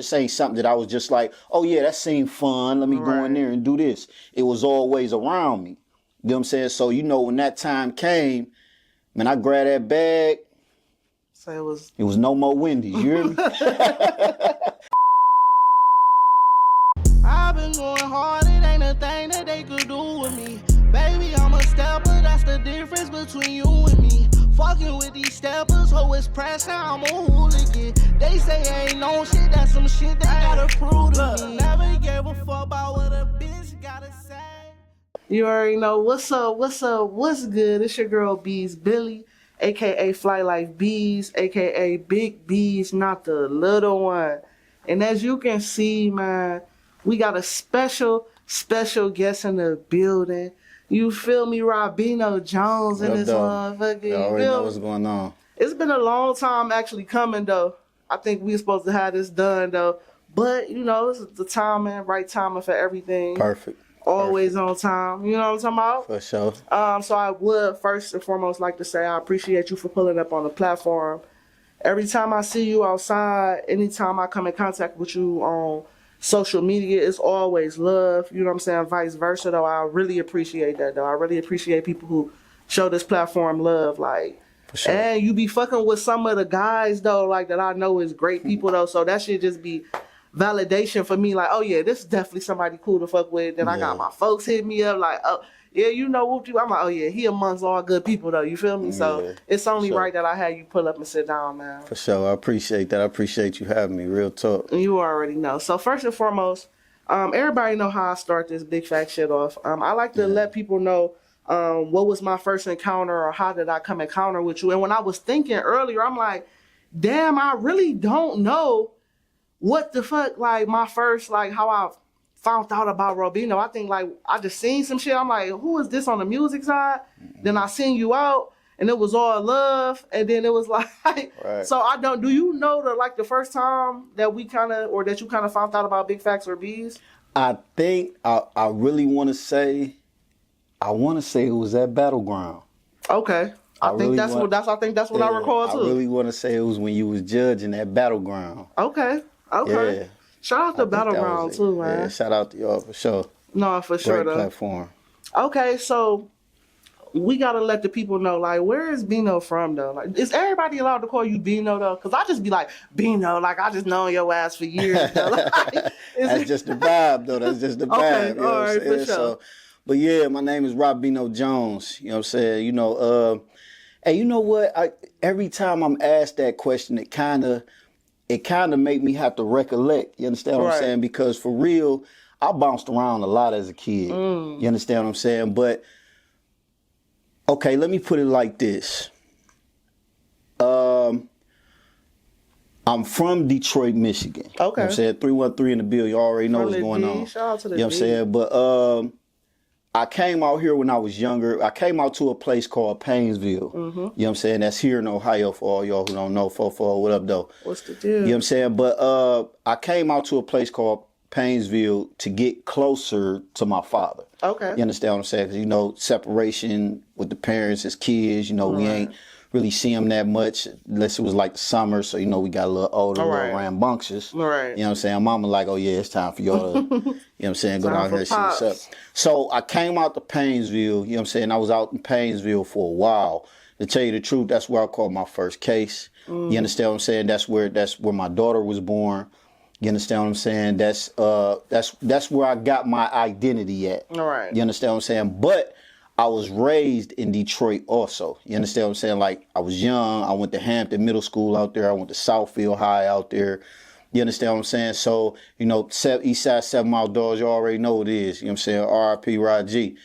This ain't something that I was just like, oh yeah, that seemed fun. Let me go in there and do this. It was always around me. You know what I'm saying? So, when that time came, man, I grabbed that bag. So it was no more Wendy's. You hear me? I've been going hard, it ain't a thing that they could do with me. Baby, I'm a stepper, that's the difference between you and me. Fucking with these steppers, ho, it's pressure, I'm a hooligan. They say ain't no shit, that's some shit they gotta prove to me. Never gave a fuck about what a bitch gotta say. You already know what's up, what's good. It's your girl Bees Billy, aka Fly Life Bees, aka Big Bees, not the little one. And as you can see, man, we got a special guest in the building. You feel me? Robino Jones in this motherfucker. You already know what's going on. It's been a long time actually coming, though. I think we were supposed to have this done, though. But, it's the timing, right timing for everything. Perfect. Always on time. You know what I'm talking about? For sure. So I would first and foremost like to say I appreciate you for pulling up on the platform. Every time I see you outside, anytime I come in contact with you on social media, it's always love. You know what I'm saying? Vice versa, though. I really appreciate that, though. I really appreciate people who show this platform love, like. For sure. And you be fucking with some of the guys, though, like, that I know is great people, though. So that should just be validation for me. Like, oh, yeah, this is definitely somebody cool to fuck with. Then I got my folks hit me up, like, oh, yeah, whoop-de-whoop. I'm like, oh, yeah, he amongst all good people, though. You feel me? So it's only right that I had you pull up and sit down, man. For sure. I appreciate that. I appreciate you having me. Real talk. You already know. So first and foremost, everybody know how I start this big fat shit off. I like to let people know what was my first encounter or how did I come encounter with you. And when I was thinking earlier, I'm like, damn, I really don't know what the fuck, like, my first, like, how I found out about Robino. I think, like, I just seen some shit. I'm like, who is this on the music side? Then I seen you out, and it was all love. And then it was like, so do you know the first time that we kind of, or that you kind of found out about Big Facts or Bees? I think I really want to say it was at Battleground. Okay. I think that's what I recall too. I really want to say it was when you was judging at Battleground. Okay. Yeah. Shout out to Battleground too, man. Yeah, shout out to y'all for sure. No, for sure. Great platform. Okay, so we gotta let the people know, like, where is Bino from though? Like, is everybody allowed to call you Bino though? Cause I just be like, Bino, like I just known your ass for years. That's just the vibe though. That's just the vibe. Okay, you know all right, for sure. So, but yeah, my name is Robino Jones. You know what I'm saying? Hey, you know what? Every time I'm asked that question, it kind of make me have to recollect. You understand what I'm saying? Because for real, I bounced around a lot as a kid. You understand what I'm saying? But okay, let me put it like this. I'm from Detroit, Michigan. Okay. You know what I'm saying? 313 in the bill. You already know what's going on. Shout out to the You know what I'm saying? But I came out here when I was younger. I came out to a place called Painesville. You know what I'm saying? That's here in Ohio for all y'all who don't know. 44, what up, though? What's the deal? You know what I'm saying? But I came out to a place called Painesville to get closer to my father. Okay. You understand what I'm saying? Because, separation with the parents as kids, we ain't really see them that much unless it was like the summer. So, we got a little older, a little rambunctious. Right. You know what I'm saying? Mama like, oh, yeah, it's time for y'all to, you know what I'm saying, go down here and see what's up. So I came out to Painesville, you know what I'm saying? I was out in Painesville for a while. To tell you the truth, that's where I caught my first case. You understand what I'm saying? That's where my daughter was born. You understand what I'm saying? That's where I got my identity at. All right. You understand what I'm saying? But I was raised in Detroit also. You understand what I'm saying? Like, I was young. I went to Hampton Middle School out there. I went to Southfield High out there. You understand what I'm saying? So, East Side 7 Mile Dogs, you already know what it is. You know what I'm saying? R.I.P. Rod G.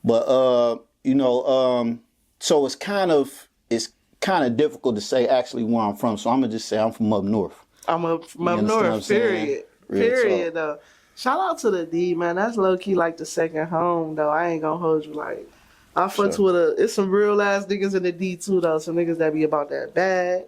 But, so it's kind of difficult to say actually where I'm from. So I'm going to just say I'm from up north. I'm from up north, period. Period, though. Shout out to the D, man. That's low-key like the second home, though. I ain't gonna hold you. Like, I fucks with it's some real-ass niggas in the D, too, though. Some niggas that be about that bag.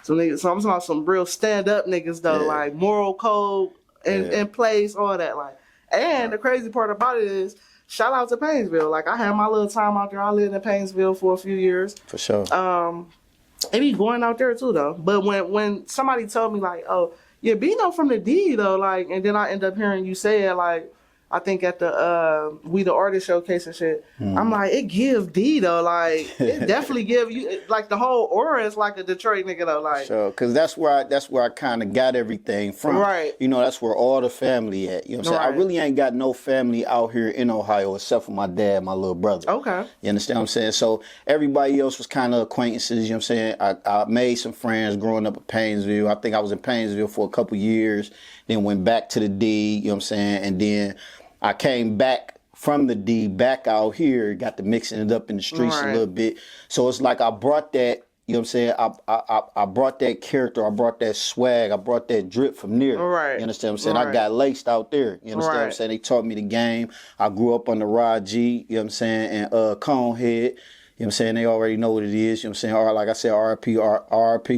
So I'm talking about some real stand-up niggas, though. Like, moral code in place, all that. Like, and the crazy part about it is, shout out to Painesville. Like, I had my little time out there. I lived in Painesville for a few years. For sure. It be going out there, too, though. But when somebody told me, like, oh, Yeah, Bino from the D though, like, and then I end up hearing you say it, like, I think at the We the Artist showcase and shit. I'm like, it give D though, like, it definitely give you, like, the whole aura is like a Detroit nigga though, like. So, cause that's where I kind of got everything from. Right. You know, that's where all the family at. You know what I'm saying? I Right. really ain't got no family out here in Ohio except for my dad, my little brother. Okay. You understand what I'm saying? So everybody else was kind of acquaintances. You know what I'm saying? I made some friends growing up in Painesville. I think I was in Painesville for a couple years, then went back to the D. You know what I'm saying? And then I came back from the D back out here, got to mixing it up in the streets a little bit. So it's like I brought that, you know what I'm saying? I brought that character, I brought that swag, I brought that drip from there. Right. You understand what I'm saying? Right. I got laced out there. You understand what I'm saying? They taught me the game. I grew up under Rod G, you know what I'm saying, and Conehead. You know what I'm saying? They already know what it is. You know what I'm saying? Or like I said, RP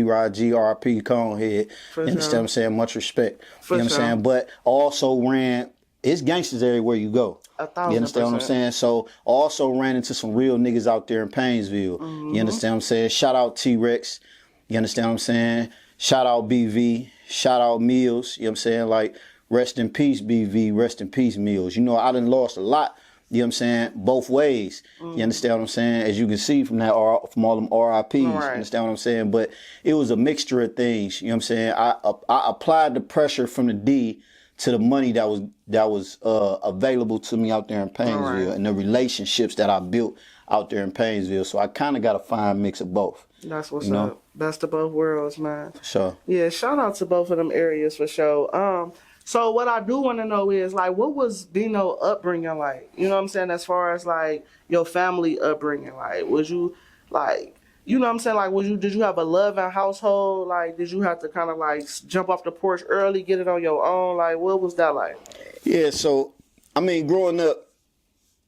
Rod G, RP Conehead. You understand what I'm saying? Much respect. You know what I'm saying? But also ran, it's gangsters everywhere you go. 1,000%. You understand what I'm saying? So also ran into some real niggas out there in Painesville. You understand what I'm saying? Shout out T-Rex. You understand what I'm saying? Shout out BV. Shout out Mills. You know what I'm saying? Like, rest in peace, BV. Rest in peace, Mills. You know, I done lost a lot. You know what I'm saying? Both ways. You understand what I'm saying? As you can see from that, from all them RIPs. You understand what I'm saying? But it was a mixture of things. You know what I'm saying? I applied the pressure from the D to the money that was available to me out there in Painesville and the relationships that I built out there in Painesville. So I kind of got a fine mix of both. That's what's up. Best of both worlds, man. For sure. Yeah, shout out to both of them areas for sure. So what I do want to know is, like, what was Bino upbringing like? You know what I'm saying? As far as, like, your family upbringing, like, was you, like, you know what I'm saying? Like, did you have a loving household? Like, did you have to kind of, like, jump off the porch early, get it on your own? Like, what was that like? Yeah, so, I mean, growing up,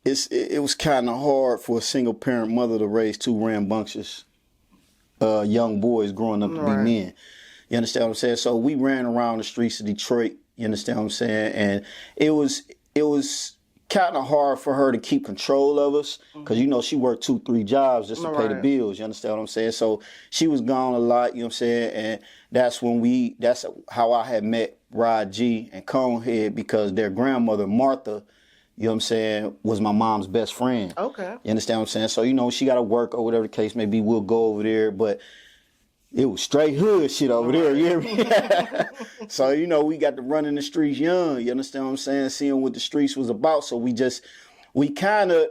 it was kind of hard for a single parent mother to raise two rambunctious young boys growing up to be men. You understand what I'm saying? So we ran around the streets of Detroit. You understand what I'm saying? And it was kind of hard for her to keep control of us because, you know, she worked 2-3 jobs just to pay the bills. You understand what I'm saying? So she was gone a lot, you know what I'm saying? And that's how I had met Rod G and Conehead, because their grandmother, Martha, you know what I'm saying, was my mom's best friend. Okay. You understand what I'm saying? So, you know, she got to work or whatever the case may be, we'll go over there. But it was straight hood shit over there, you hear me? So, you know, we got to run in the streets young, you understand what I'm saying? Seeing what the streets was about. So we kind of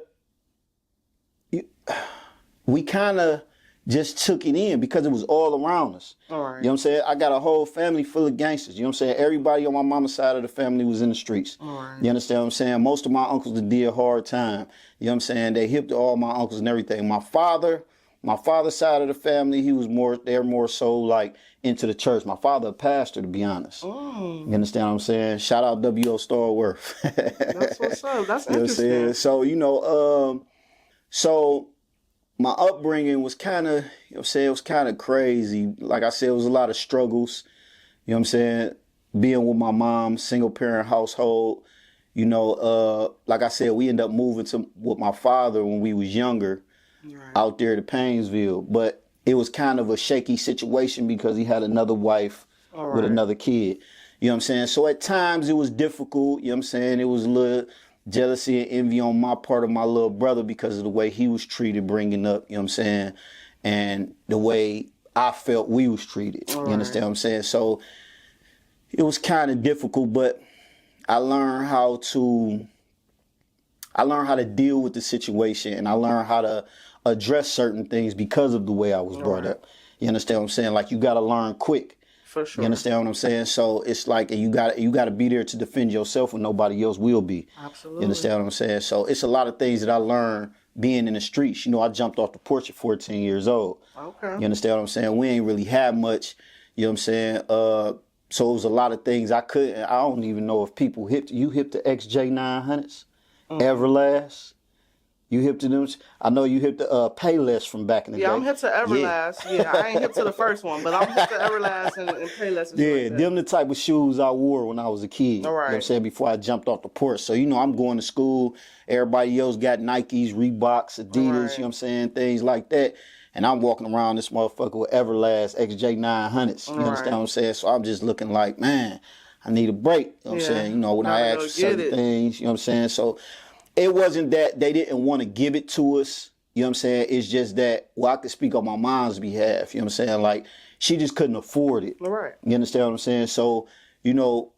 just took it in because it was all around us. All right. You know what I'm saying? I got a whole family full of gangsters. You know what I'm saying? Everybody on my mama's side of the family was in the streets. All right. You understand what I'm saying? Most of my uncles did a hard time. You know what I'm saying? They hipped to all my uncles and everything. My father's side of the family, they're more so like into the church. My father a pastor, to be honest. You understand what I'm saying? Shout out W.O. Starworth. That's what's up. That's You know what I'm interesting. saying? So, you know, so my upbringing was kind of, you know what I'm saying, it was kind of crazy. Like I said, it was a lot of struggles. You know what I'm saying? Being with my mom, single parent household. You know, like I said, we ended up moving with my father when we was younger out there to Painesville. But it was kind of a shaky situation because he had another wife with another kid. You know what I'm saying? So at times it was difficult. You know what I'm saying? It was a little jealousy and envy on my part of my little brother because of the way he was treated bringing up, you know what I'm saying? And the way I felt we was treated. You understand what I'm saying? So it was kind of difficult, but I learned how to deal with the situation, and I learned how to address certain things because of the way I was brought up. You understand what I'm saying? Like, you got to learn quick. For sure. You understand what I'm saying? So it's like you got to be there to defend yourself when nobody else will be. Absolutely. You understand what I'm saying? So it's a lot of things that I learned being in the streets. You know, I jumped off the porch at 14 years old. Okay. You understand what I'm saying? We ain't really had much. You know what I'm saying? So it was a lot of things I couldn't. I don't even know if people hip the XJ900s, Everlast. You hip to them? I know you hip to Payless from back in the day. Yeah, I'm hip to Everlast. Yeah, I ain't hip to the first one, but I'm hip to Everlast and Payless. Yeah, them the type of shoes I wore when I was a kid. All You know right. what I'm saying? Before I jumped off the porch. So, you know, I'm going to school. Everybody else got Nikes, Reeboks, Adidas, you know what I'm saying? Things like that. And I'm walking around this motherfucker with Everlast XJ900s. You understand what I'm saying? So I'm just looking like, man, I need a break. You know what I'm saying? You know, when I ask for certain things, you know what I'm saying? So it wasn't that they didn't want to give it to us. You know what I'm saying? It's just that, well, I could speak on my mom's behalf. You know what I'm saying? Like, she just couldn't afford it. Right. You understand what I'm saying? So, you know,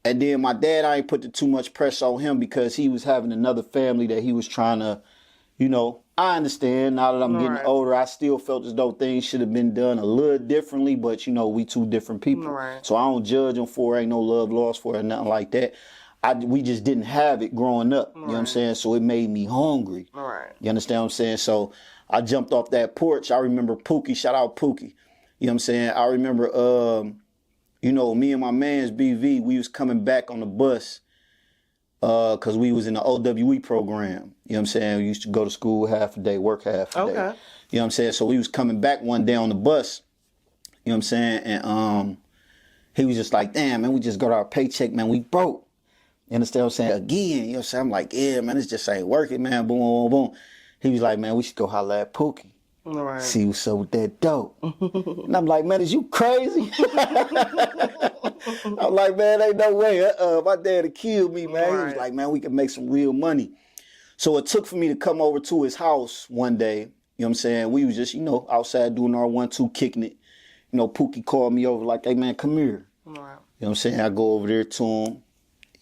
and then my dad, I ain't put too much pressure on him because he was having another family that he was trying to, you know, I understand now that I'm getting older, I still felt as though things should have been done a little differently, but, you know, we two different people. Right. So I don't judge him for it. Ain't no love lost for it or nothing like that. We just didn't have it growing up. You know what I'm saying? So it made me hungry. Right. You understand what I'm saying? So I jumped off that porch. I remember Pookie. Shout out Pookie. You know what I'm saying? I remember, you know, me and my man's BV, we was coming back on the bus because we was in the OWE program. You know what I'm saying? We used to go to school half a day, work half a day. You know what I'm saying? So we was coming back one day on the bus. You know what I'm saying? And he was just like, damn, man, we just got our paycheck, man. We broke. You understand what I'm saying? Again, you know what I'm saying? I'm like, yeah, man, this just ain't working, man. Boom, boom, boom. He was like, man, we should go holler at Pookie. Right. See what's up with that dope. And I'm like, man, is you crazy? I'm like, man, ain't no way. My dad would kill me, man. He was like, man, we can make some real money. So it took for me to come over to his house one day. You know what I'm saying? We was just, you know, outside doing our 1-2, kicking it. You know, Pookie called me over like, hey, man, come here. Right. You know what I'm saying? I go over there to him.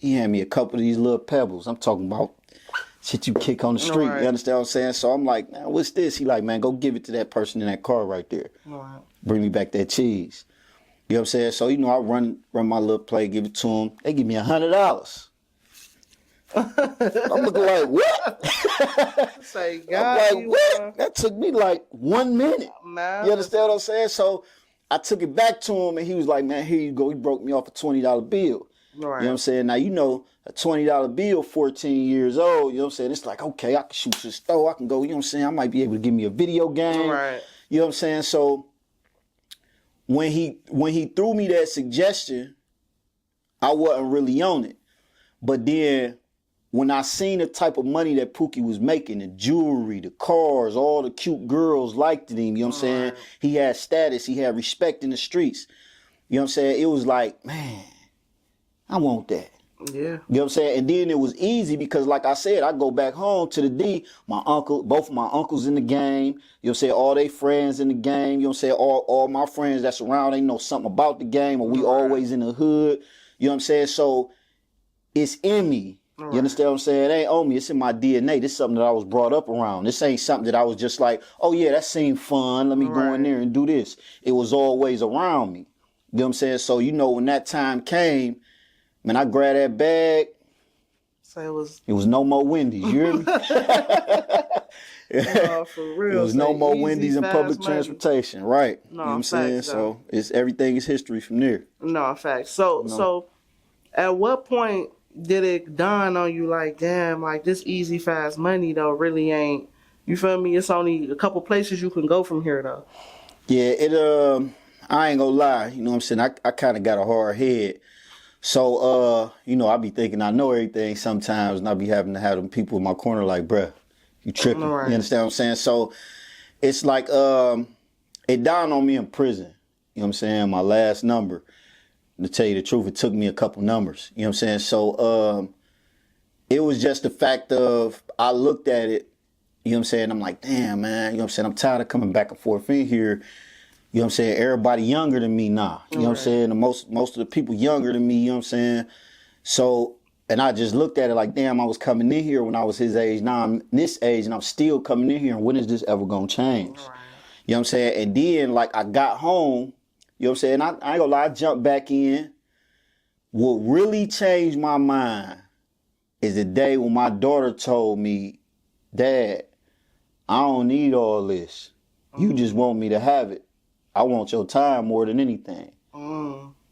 He had me a couple of these little pebbles. I'm talking about shit you kick on the street. You understand what I'm saying? So I'm like, man, what's this? He like, man, go give it to that person in that car right there. Right. Bring me back that cheese. You know what I'm saying? So, you know, I run my little play, give it to them. They give me $100. I'm looking like, what? Say, God, I'm like, what? That took me like 1 minute. Man, you understand what I'm saying? So I took it back to him, and he was like, man, here you go. He broke me off a $20 bill. Right. You know what I'm saying? Now, you know, a $20 bill, 14 years old, you know what I'm saying? It's like, okay, I can shoot to the store. I can go, you know what I'm saying? I might be able to give me a video game. Right. You know what I'm saying? So when he threw me that suggestion, I wasn't really on it. But then when I seen the type of money that Pookie was making, the jewelry, the cars, all the cute girls liked him, you know what I'm saying? He had status, he had respect in the streets. You know what I'm saying? It was like, man, I want that. Yeah. You know what I'm saying? And then it was easy because, like I said, I go back home to the D. My uncle, both of my uncles in the game. You know what I'm saying? All they friends in the game. You know what I'm saying? All my friends that's around, they know something about the game, or we always in the hood. You know what I'm saying? So it's in me. You understand what I'm saying? It ain't on me. It's in my DNA. This is something that I was brought up around. This ain't something that I was just like, oh, yeah, that seemed fun. Let me go in there and do this. It was always around me. You know what I'm saying? So, you know, when that time came, man, I grabbed that bag. So it was no more Wendy's. You hear me? No, for real. It was no more Wendy's and public transportation. Right. No, you know what I'm saying? So everything is history from there. No, in fact. So at what point did it dawn on you like, damn, like this easy, fast money though really ain't, you feel me? It's only a couple places you can go from here though. Yeah, I ain't gonna lie. You know what I'm saying? I kind of got a hard head. So, you know, I be thinking I know everything sometimes, and I be having to have them people in my corner like, bruh, you tripping. You understand what I'm saying? So it's like, it dawned on me in prison. You know what I'm saying? My last number. To tell you the truth, it took me a couple numbers. You know what I'm saying? So it was just the fact of, I looked at it, you know what I'm saying? I'm like, damn, man, you know what I'm saying? I'm tired of coming back and forth in here. You know what I'm saying? Everybody younger than me now. You know what I'm saying? And most of the people younger than me, you know what I'm saying? So, and I just looked at it like, damn, I was coming in here when I was his age. Now I'm this age and I'm still coming in here. And when is this ever going to change? You know what I'm saying? And then, like, I got home. You know what I'm saying? I ain't gonna lie, I jumped back in. What really changed my mind is the day when my daughter told me, Dad, I don't need all this. You just want me to have it. I want your time more than anything.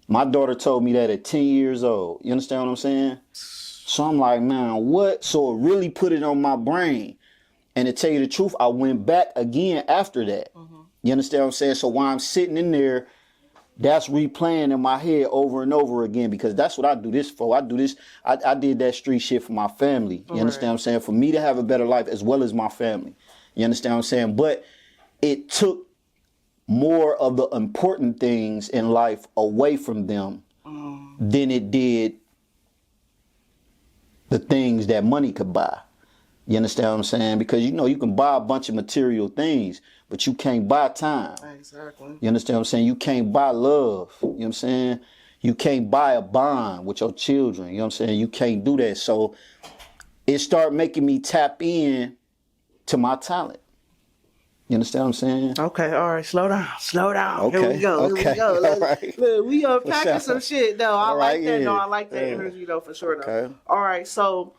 My daughter told me that at 10 years old. You understand what I'm saying? So I'm like, man, what? So it really put it on my brain. And to tell you the truth, I went back again after that. You understand what I'm saying? So while I'm sitting in there, that's replaying in my head over and over again, because that's what I do this for. I do this. I did that street shit for my family. You understand what I'm saying? For me to have a better life as well as my family. You understand what I'm saying? But it took more of the important things in life away from them than it did the things that money could buy. You understand what I'm saying? Because you know you can buy a bunch of material things, but you can't buy time. Exactly. You understand what I'm saying? You can't buy love. You know what I'm saying? You can't buy a bond with your children. You know what I'm saying? You can't do that. So it started making me tap in to my talent. You understand what I'm saying? Okay, all right, slow down. Okay, Here we go. okay, Look, all right. look, we For unpacking sure. some shit though. I All like right, that. yeah. No, I like that Yeah. energy though for sure though. Okay. All right, so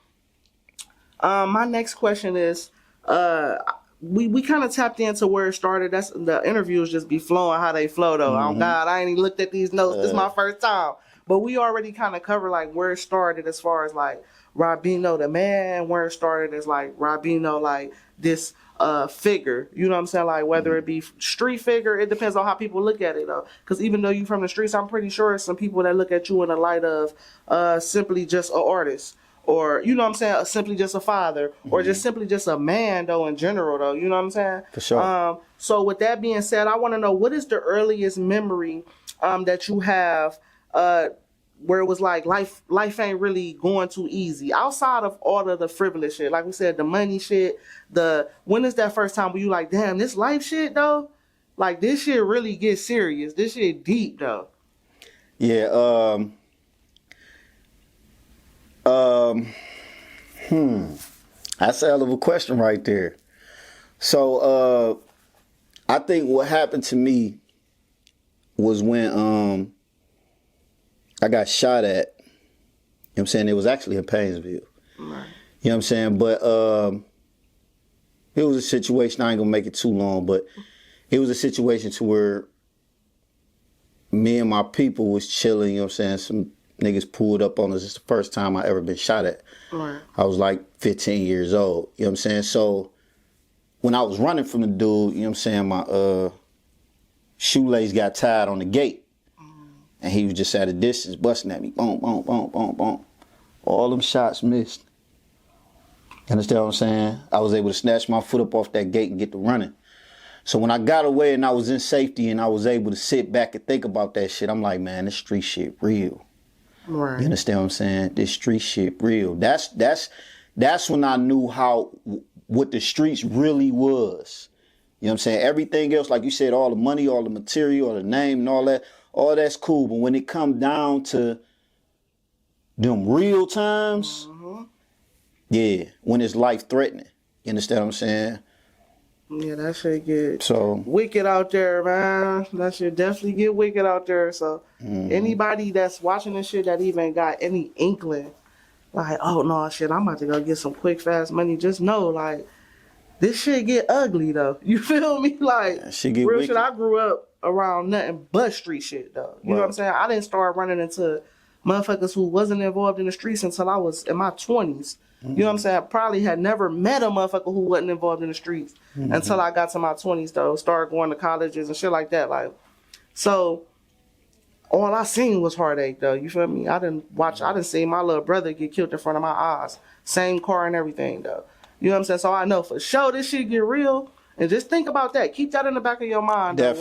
my next question is, we kind of tapped into where it started. That's the interviews just be flowing how they flow though. Oh God, I ain't even looked at these notes. This is my first time, but we already kind of covered like where it started as far as like Robino the man, where it started as like Robino like this figure, you know what I'm saying? Like whether it be street figure, it depends on how people look at it though. Because even though you from the streets, I'm pretty sure some people that look at you in the light of simply just an artist, or you know what I'm saying, simply just a father, or just simply just a man though in general though. You know what I'm saying? For sure. So with that being said, I want to know what is the earliest memory that you have where it was like life ain't really going too easy outside of all of the frivolous shit, like we said, the money shit. When is that first time where you like, damn, this life shit though, like this shit really gets serious, this shit deep though? Yeah. That's a hell of a question right there. So I think what happened to me was when I got shot at. You know what I'm saying? It was actually in Painesville. Right. You know what I'm saying? But it was a situation, I ain't gonna make it too long, but it was a situation to where me and my people was chilling, you know what I'm saying? Some niggas pulled up on us. It's the first time I ever been shot at. Right. I was like 15 years old, you know what I'm saying? So when I was running from the dude, you know what I'm saying, my shoelace got tied on the gate. And he was just at a distance busting at me. Boom, boom, boom, boom, boom. All them shots missed. You understand what I'm saying? I was able to snatch my foot up off that gate and get to running. So when I got away and I was in safety and I was able to sit back and think about that shit, I'm like, man, this street shit real. Right. You understand what I'm saying? This street shit real. That's when I knew what the streets really was. You know what I'm saying? Everything else, like you said, all the money, all the material, all the name and all that's cool. But when it come down to them real times, yeah, when it's life threatening. You understand what I'm saying? Yeah, that shit get wicked out there, man. That shit definitely get wicked out there. So anybody that's watching this shit that even got any inkling, like, oh no, shit, I'm about to go get some quick, fast money, just know, like, this shit get ugly though. You feel me? Like, shit get real wicked. shit, I grew up around nothing but street shit though. You know what I'm saying? I didn't start running into motherfuckers who wasn't involved in the streets until I was in my 20s. You know what I'm saying? I probably had never met a motherfucker who wasn't involved in the streets until I got to my 20s though. Started going to colleges and shit like that. Like, so all I seen was heartache though. You feel me? I didn't see my little brother get killed in front of my eyes. Same car and everything though. You know what I'm saying? So I know for sure this shit get real. And just think about that. Keep that in the back of your mind though,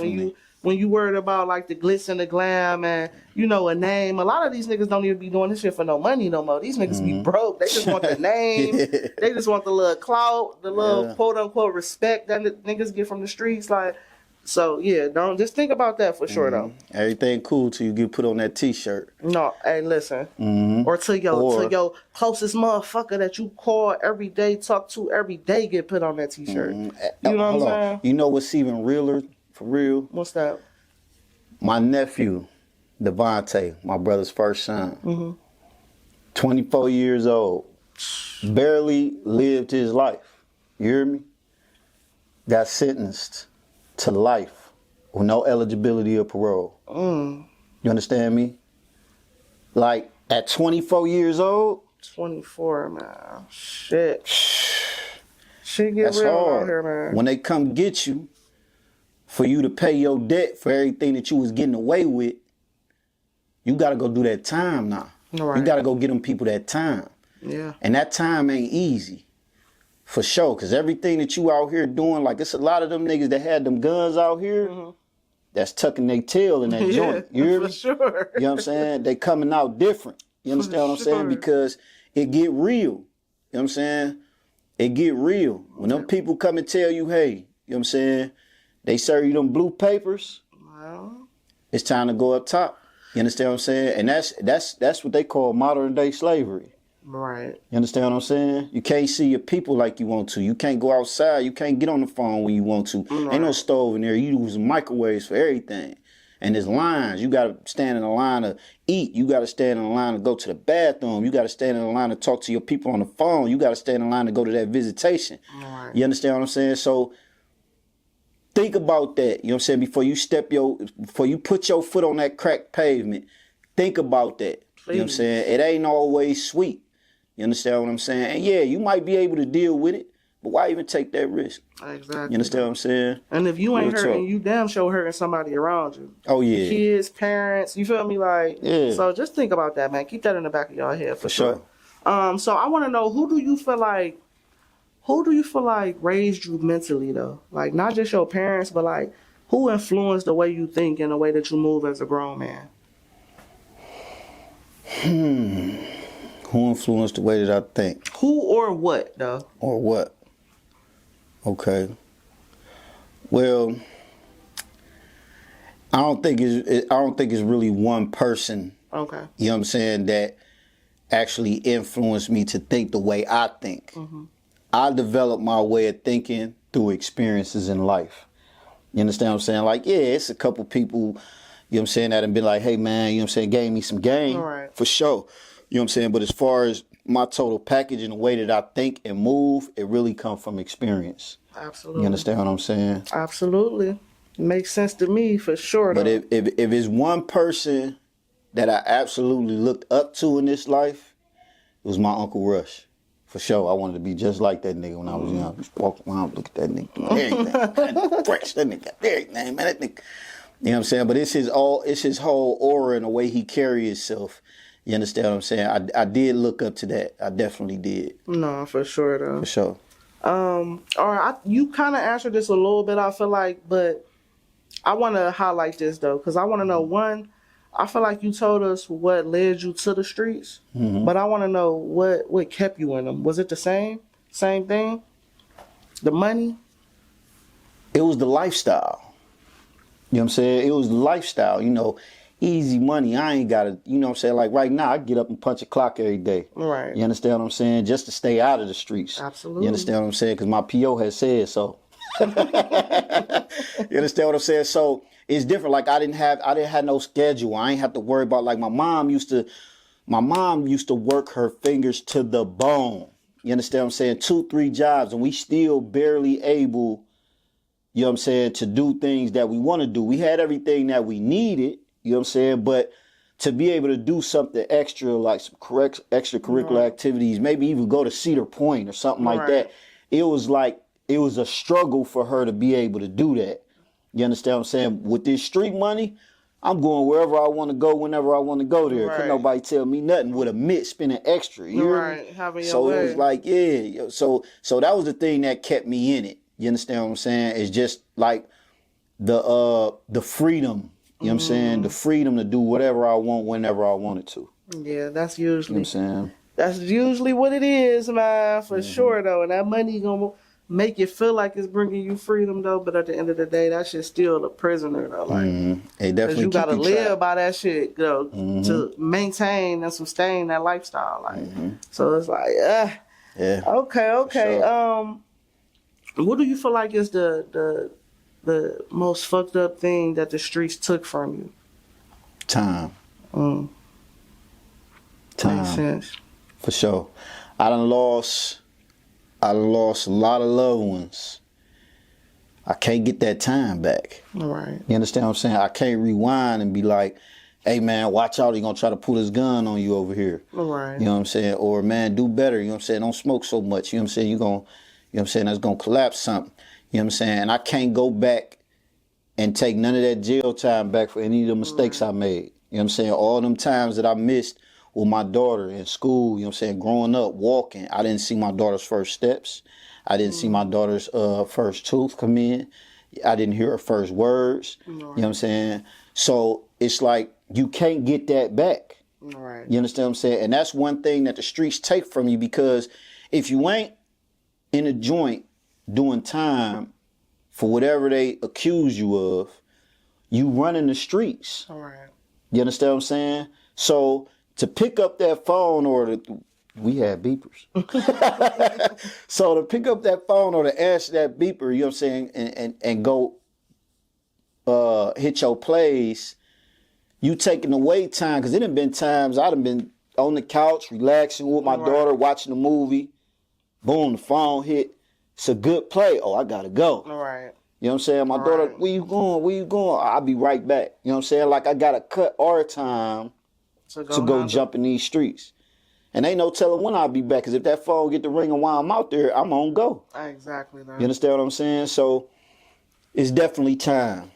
when you worried about like the glitz and the glam and, you know, a name. A lot of these niggas don't even be doing this shit for no money no more. These niggas be broke. They just want the name. They just want the little clout, the little quote unquote respect that niggas get from the streets. Like, so yeah, don't just think about that for sure though. Everything cool till you get put on that t-shirt. No, hey, listen. Or to your closest motherfucker that you call every day, talk to every day, get put on that t-shirt. You know what I'm saying? You know what's even realer? For real? What's that? My nephew, Devontae, my brother's first son, 24 years old, barely lived his life. You hear me? Got sentenced to life with no eligibility of parole. You understand me? Like, at 24 years old? 24, man. Shit. Shit get That's real hard. out here, man. When they come get you, for you to pay your debt for everything that you was getting away with, you got to go do that time now. Right. You got to go get them people that time. Yeah. And that time ain't easy. For sure, because everything that you out here doing, like it's a lot of them niggas that had them guns out here that's tucking their tail in that joint. You hear me? For sure. You know what I'm saying? They coming out different. You understand what I'm saying? Because it get real. You know what I'm saying? It get real. When them people come and tell you, hey, you know what I'm saying? They serve you them blue papers. Well, It's time to go up top. You understand what I'm saying? And that's what they call modern day slavery. right. You understand what I'm saying? You can't see your people like you want to. You can't go outside. You can't get on the phone when you want to. Right. Ain't no stove in there. You use microwaves for everything. And there's lines. You got to stand in a line to eat. You got to stand in a line to go to the bathroom. You got to stand in a line to talk to your people on the phone. You got to stand in line to go to that visitation. Right. You understand what I'm saying? So think about that. You know what I'm saying? Before you put your foot on that cracked pavement, think about that. Please. You know what I'm saying? It ain't always sweet. You understand what I'm saying? And yeah, you might be able to deal with it, but why even take that risk? Exactly. You understand what I'm saying? And if you ain't Real hurting, talk. you damn sure hurting somebody around you. Oh yeah. Kids, parents, you feel me? Like, Yeah. So just think about that, man. Keep that in the back of your head For sure. So I want to know, who do you feel like raised you mentally though? Like not just your parents, but like who influenced the way you think and the way that you move as a grown man? Who influenced the way that I think? Who or what though? Or what? Okay. Well, I don't think it's really one person, Okay. you know what I'm saying, that actually influenced me to think the way I think. I developed my way of thinking through experiences in life. You understand what I'm saying? Like, yeah, it's a couple people, you know what I'm saying, that have been like, hey man, you know what I'm saying, gave me some game. Right. For sure. You know what I'm saying? But as far as my total package and the way that I think and move, it really comes from experience. Absolutely. You understand what I'm saying? Absolutely. Makes sense to me for sure. But though. if it's one person that I absolutely looked up to in this life, it was my Uncle Rush. For sure. I wanted to be just like that nigga when I was young. Just walk around, look at that nigga, do everything. That fresh, that nigga got everything, man. That nigga. You know what I'm saying? But it's his whole aura and the way he carry himself. You understand what I'm saying? I did look up to that. I definitely did. No, for sure though. For sure. All right, you kind of answered this a little bit, I feel like, but I want to highlight this though, because I want to know, one, I feel like you told us what led you to the streets, but I want to know what kept you in them. Was it the same thing? The money? It was the lifestyle. You know what I'm saying? It was the lifestyle, you know, easy money. I ain't got to, you know what I'm saying? Like right now, I get up and punch a clock every day. Right. You understand what I'm saying? Just to stay out of the streets. Absolutely. You understand what I'm saying? Because my PO has said so. You understand what I'm saying? So it's different. Like I didn't have no schedule. I ain't have to worry about, like my mom used to work her fingers to the bone. You understand what I'm saying? 2-3 jobs, and we still barely able, you know what I'm saying, to do things that we want to do. We had everything that we needed, you know what I'm saying, but to be able to do something extra, like some extracurricular activities, maybe even go to Cedar Point or something like that, it was a struggle for her to be able to do that. You understand what I'm saying? With this street money, I'm going wherever I want to go, whenever I want to go there. Couldn't nobody tell me nothing with a mitt spending extra. You hear me? Having your So way. it was like, yeah. So that was the thing that kept me in it. You understand what I'm saying? It's just like the freedom. You know what I'm saying? The freedom to do whatever I want, whenever I wanted to. Yeah, that's usually. You know what I'm saying? That's usually what it is, man, for sure, though. And that money gonna make you feel like it's bringing you freedom, though. But at the end of the day, that shit's still a prisoner, though. Like, It definitely because you gotta keep live track. by that shit, though, to maintain and sustain that lifestyle. Like, so it's like, Yeah. okay. Sure. What do you feel like is the most fucked up thing that the streets took from you? Time. Makes sense. For sure. I done lost a lot of loved ones. I can't get that time back. All right. You understand what I'm saying? I can't rewind and be like, hey man, watch out, he gonna try to pull his gun on you over here. All right. You know what I'm saying? Or man, do better, you know what I'm saying? Don't smoke so much. You know what I'm saying? You know what I'm saying? That's gonna collapse something. You know what I'm saying? And I can't go back and take none of that jail time back for any of the mistakes I made. You know what I'm saying? All them times that I missed with my daughter in school, you know what I'm saying, growing up, walking, I didn't see my daughter's first steps. I didn't see my daughter's first tooth come in. I didn't hear her first words. You know what I'm saying? So it's like you can't get that back. Right. You understand what I'm saying? And that's one thing that the streets take from you, because if you ain't in a joint doing time for whatever they accuse you of, you running the streets. All right. You understand what I'm saying? So to pick up that phone we had beepers. So to pick up that phone or to answer that beeper, you know what I'm saying, and go hit your plays, you taking away time, because it done been times I'd have been on the couch relaxing with my daughter, watching a movie. Boom, the phone hit. It's a good play. Oh, I gotta go. All right. You know what I'm saying? My daughter, where you going? Where you going? I'll be right back. You know what I'm saying? Like I gotta cut our time to go jump in these streets. And ain't no telling when I'll be back, because if that phone get the ringing while I'm out there, I'm on go. Exactly. Man. You understand what I'm saying? So it's definitely time.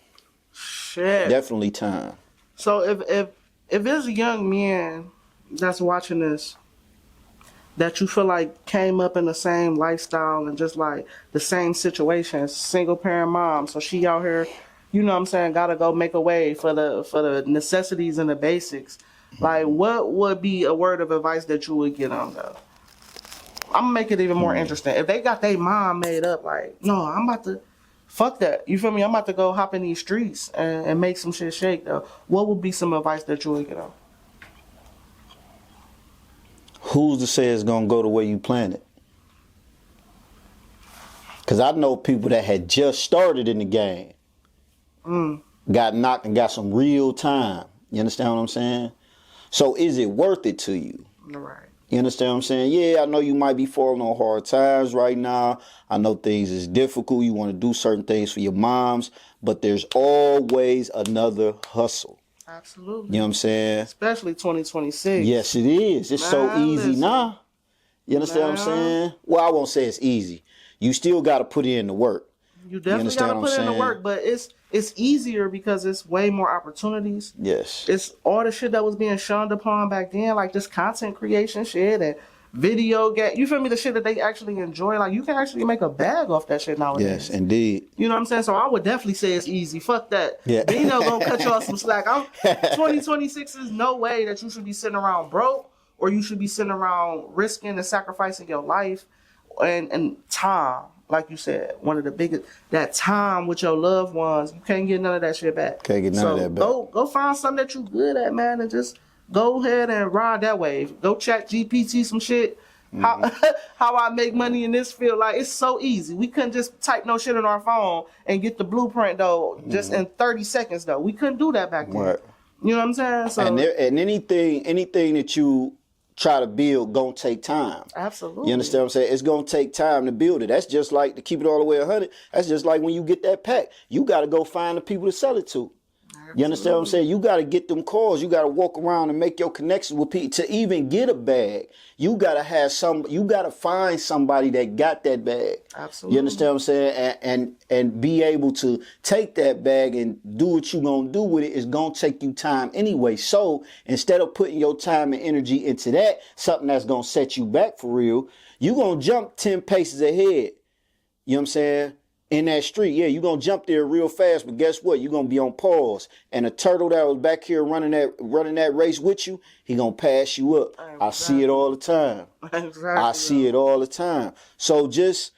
Shit. Definitely time. So if there's a young man that's watching this that you feel like came up in the same lifestyle and just like the same situation, single parent mom, so she out here, you know what I'm saying, gotta go make a way for the necessities and the basics. Like, what would be a word of advice that you would get on though? I'm gonna make it even more interesting. If they got their mom made up, like, no, I'm about to fuck that. You feel me? I'm about to go hop in these streets and make some shit shake though. What would be some advice that you would get on? Who's to say it's gonna go the way you planned it? Because I know people that had just started in the game, got knocked and got some real time. You understand what I'm saying? So is it worth it to you? Right. You understand what I'm saying? Yeah, I know you might be falling on hard times right now. I know things is difficult. You want to do certain things for your moms, but there's always another hustle. Absolutely. You know what I'm saying? Especially 2026. Yes, it is. It's so easy now. You understand what I'm saying? Well, I won't say it's easy. You still got to put in the work. You definitely got to put in the work, but it's easier because it's way more opportunities. Yes. It's all the shit that was being shunned upon back then, like this content creation shit and video game. You feel me? The shit that they actually enjoy. Like, you can actually make a bag off that shit nowadays. Yes, indeed. You know what I'm saying? So I would definitely say it's easy. Fuck that. Yeah. Dino gonna cut you off some slack. 2026 is no way that you should be sitting around broke, or you should be sitting around risking and sacrificing your life and time. Like you said, one of the biggest, that time with your loved ones, you can't get none of that shit back. Can't get none of that back. Go find something that you good at, man, and just go ahead and ride that wave. Go chat GPT some shit. How I make money in this field. Like, it's so easy. We couldn't just type no shit on our phone and get the blueprint, though, just in 30 seconds, though. We couldn't do that back then. Right. You know what I'm saying? So, and anything that you try to build gonna take time. Absolutely. You understand what I'm saying? It's gonna take time to build it. That's just like, to keep it all the way 100, that's just like when you get that pack. You gotta go find the people to sell it to. You understand what I'm saying? You got to get them calls. You got to walk around and make your connections with people to even get a bag. You got to have you got to find somebody that got that bag. Absolutely. You understand what I'm saying? And be able to take that bag and do what you going to do with it is going to take you time anyway. So instead of putting your time and energy into that, something that's going to set you back for real, you going to jump 10 paces ahead. You know what I'm saying? In that street, yeah, you're going to jump there real fast, but guess what? You're going to be on pause. And a turtle that was back here running that race with you, he going to pass you up. Exactly. I see it all the time. Exactly. I see it all the time. So just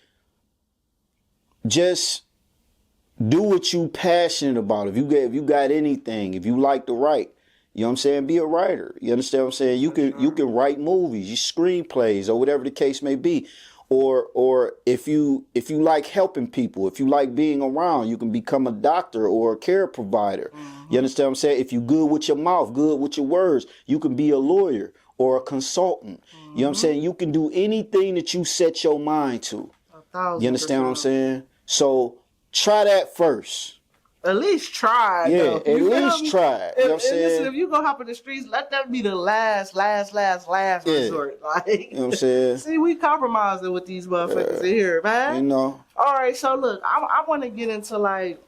do what you passionate about. If you got anything, if you like to write, you know what I'm saying? Be a writer. You understand what I'm saying? You can write movies, you screenplays, or whatever the case may be. Or if you like helping people, if you like being around, you can become a doctor or a care provider. You understand what I'm saying? If you good with your mouth, good with your words, you can be a lawyer or a consultant. You know what I'm saying? You can do anything that you set your mind to. 1,000%. You understand what I'm saying? So try that first. At least try. Yeah, though. at least try. You know what I'm saying? Listen, if you go hop in the streets, let that be the last resort. Like, you know what I'm saying? See, we compromising with these motherfuckers in here, man. You know. All right, so look, I want to get into like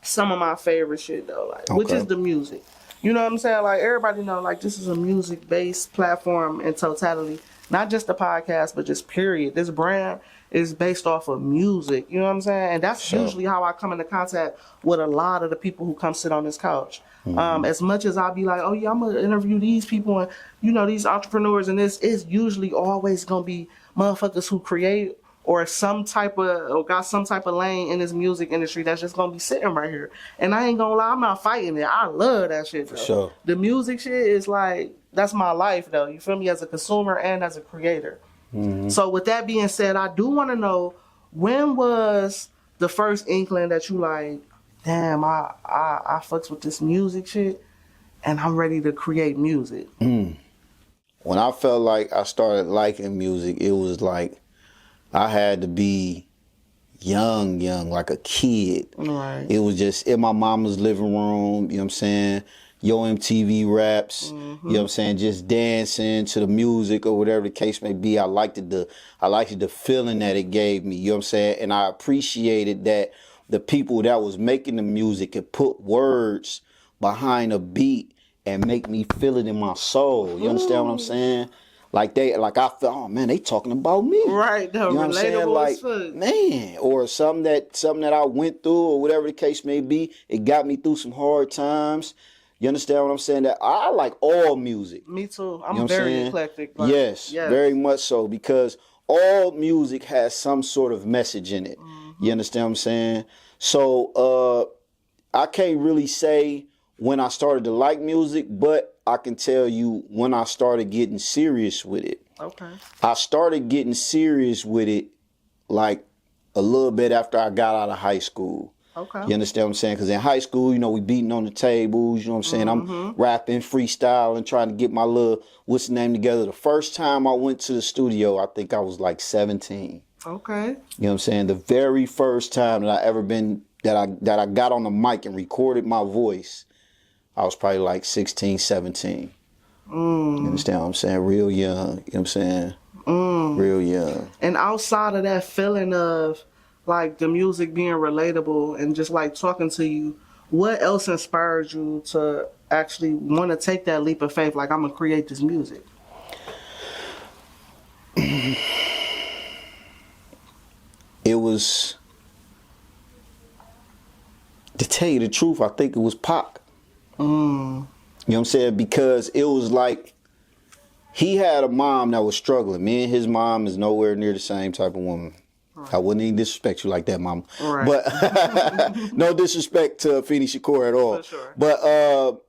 some of my favorite shit though, like which is the music. You know what I'm saying? Like, everybody know, like, this is a music-based platform in totality, not just the podcast, but just period. This brand is based off of music. You know what I'm saying? And that's usually how I come into contact with a lot of the people who come sit on this couch. As much as I'll be like, oh yeah, I'm gonna interview these people and these entrepreneurs, and this is usually always gonna be motherfuckers who create or got some type of lane in this music industry that's just gonna be sitting right here. And I ain't gonna lie, I'm not fighting it. I love that shit though. For sure. The music shit is like, that's my life though. You feel me? As a consumer and as a creator. So with that being said, I do want to know, when was the first inkling that you like, damn, I fucks with this music shit and I'm ready to create music? When I felt like I started liking music, it was like I had to be young, like a kid. Right. It was just in my mama's living room, you know what I'm saying? Yo MTV raps, you know what I'm saying? Just dancing to the music or whatever the case may be. I liked the feeling that it gave me, you know what I'm saying? And I appreciated that the people that was making the music could put words behind a beat and make me feel it in my soul. You understand what I'm saying? Like I felt, oh man, they talking about me. Right, though. You know what I'm saying? Like, man, or something that I went through or whatever the case may be, it got me through some hard times. You understand what I'm saying? That I like all music. Me too. I'm very eclectic. Like, yes, very much so, because all music has some sort of message in it. You understand what I'm saying? So I can't really say when I started to like music, but I can tell you when I started getting serious with it. Okay. I started getting serious with it like a little bit after I got out of high school. Okay. You understand what I'm saying? Because in high school, we beating on the tables, you know what I'm saying? I'm rapping, freestyling, trying to get my little, what's the name together. The first time I went to the studio, I think I was like 17. Okay. You know what I'm saying? The very first time that I ever been, that I got on the mic and recorded my voice, I was probably like 16, 17. You understand what I'm saying? Real young, you know what I'm saying? Real young. And outside of that feeling of like the music being relatable and just like talking to you, what else inspired you to actually want to take that leap of faith? Like, I'm going to create this music. It was, to tell you the truth, I think it was Pac. You know what I'm saying? Because it was like, he had a mom that was struggling. Me and his mom is nowhere near the same type of woman. Right. I wouldn't even disrespect you like that, mama. Right. But no disrespect to Feeny Shakur at all. For sure. But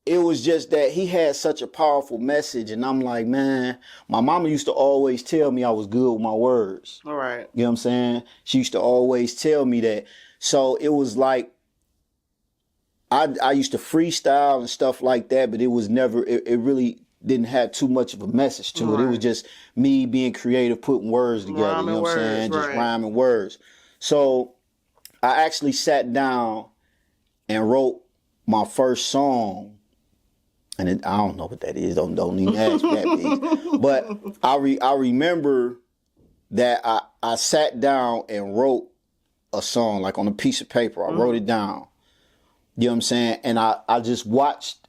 it was just that he had such a powerful message, and I'm like, man, my mama used to always tell me I was good with my words. All right. You know what I'm saying? She used to always tell me that. So it was like, I used to freestyle and stuff like that, but it was never, it really didn't have too much of a message to it. It was just me being creative, putting words together, you know what I'm saying? Just rhyming words. So I actually sat down and wrote my first song. And I don't know what that is. Don't even ask me that big. But I remember that I sat down and wrote a song, like on a piece of paper. I wrote it down. You know what I'm saying? And I just watched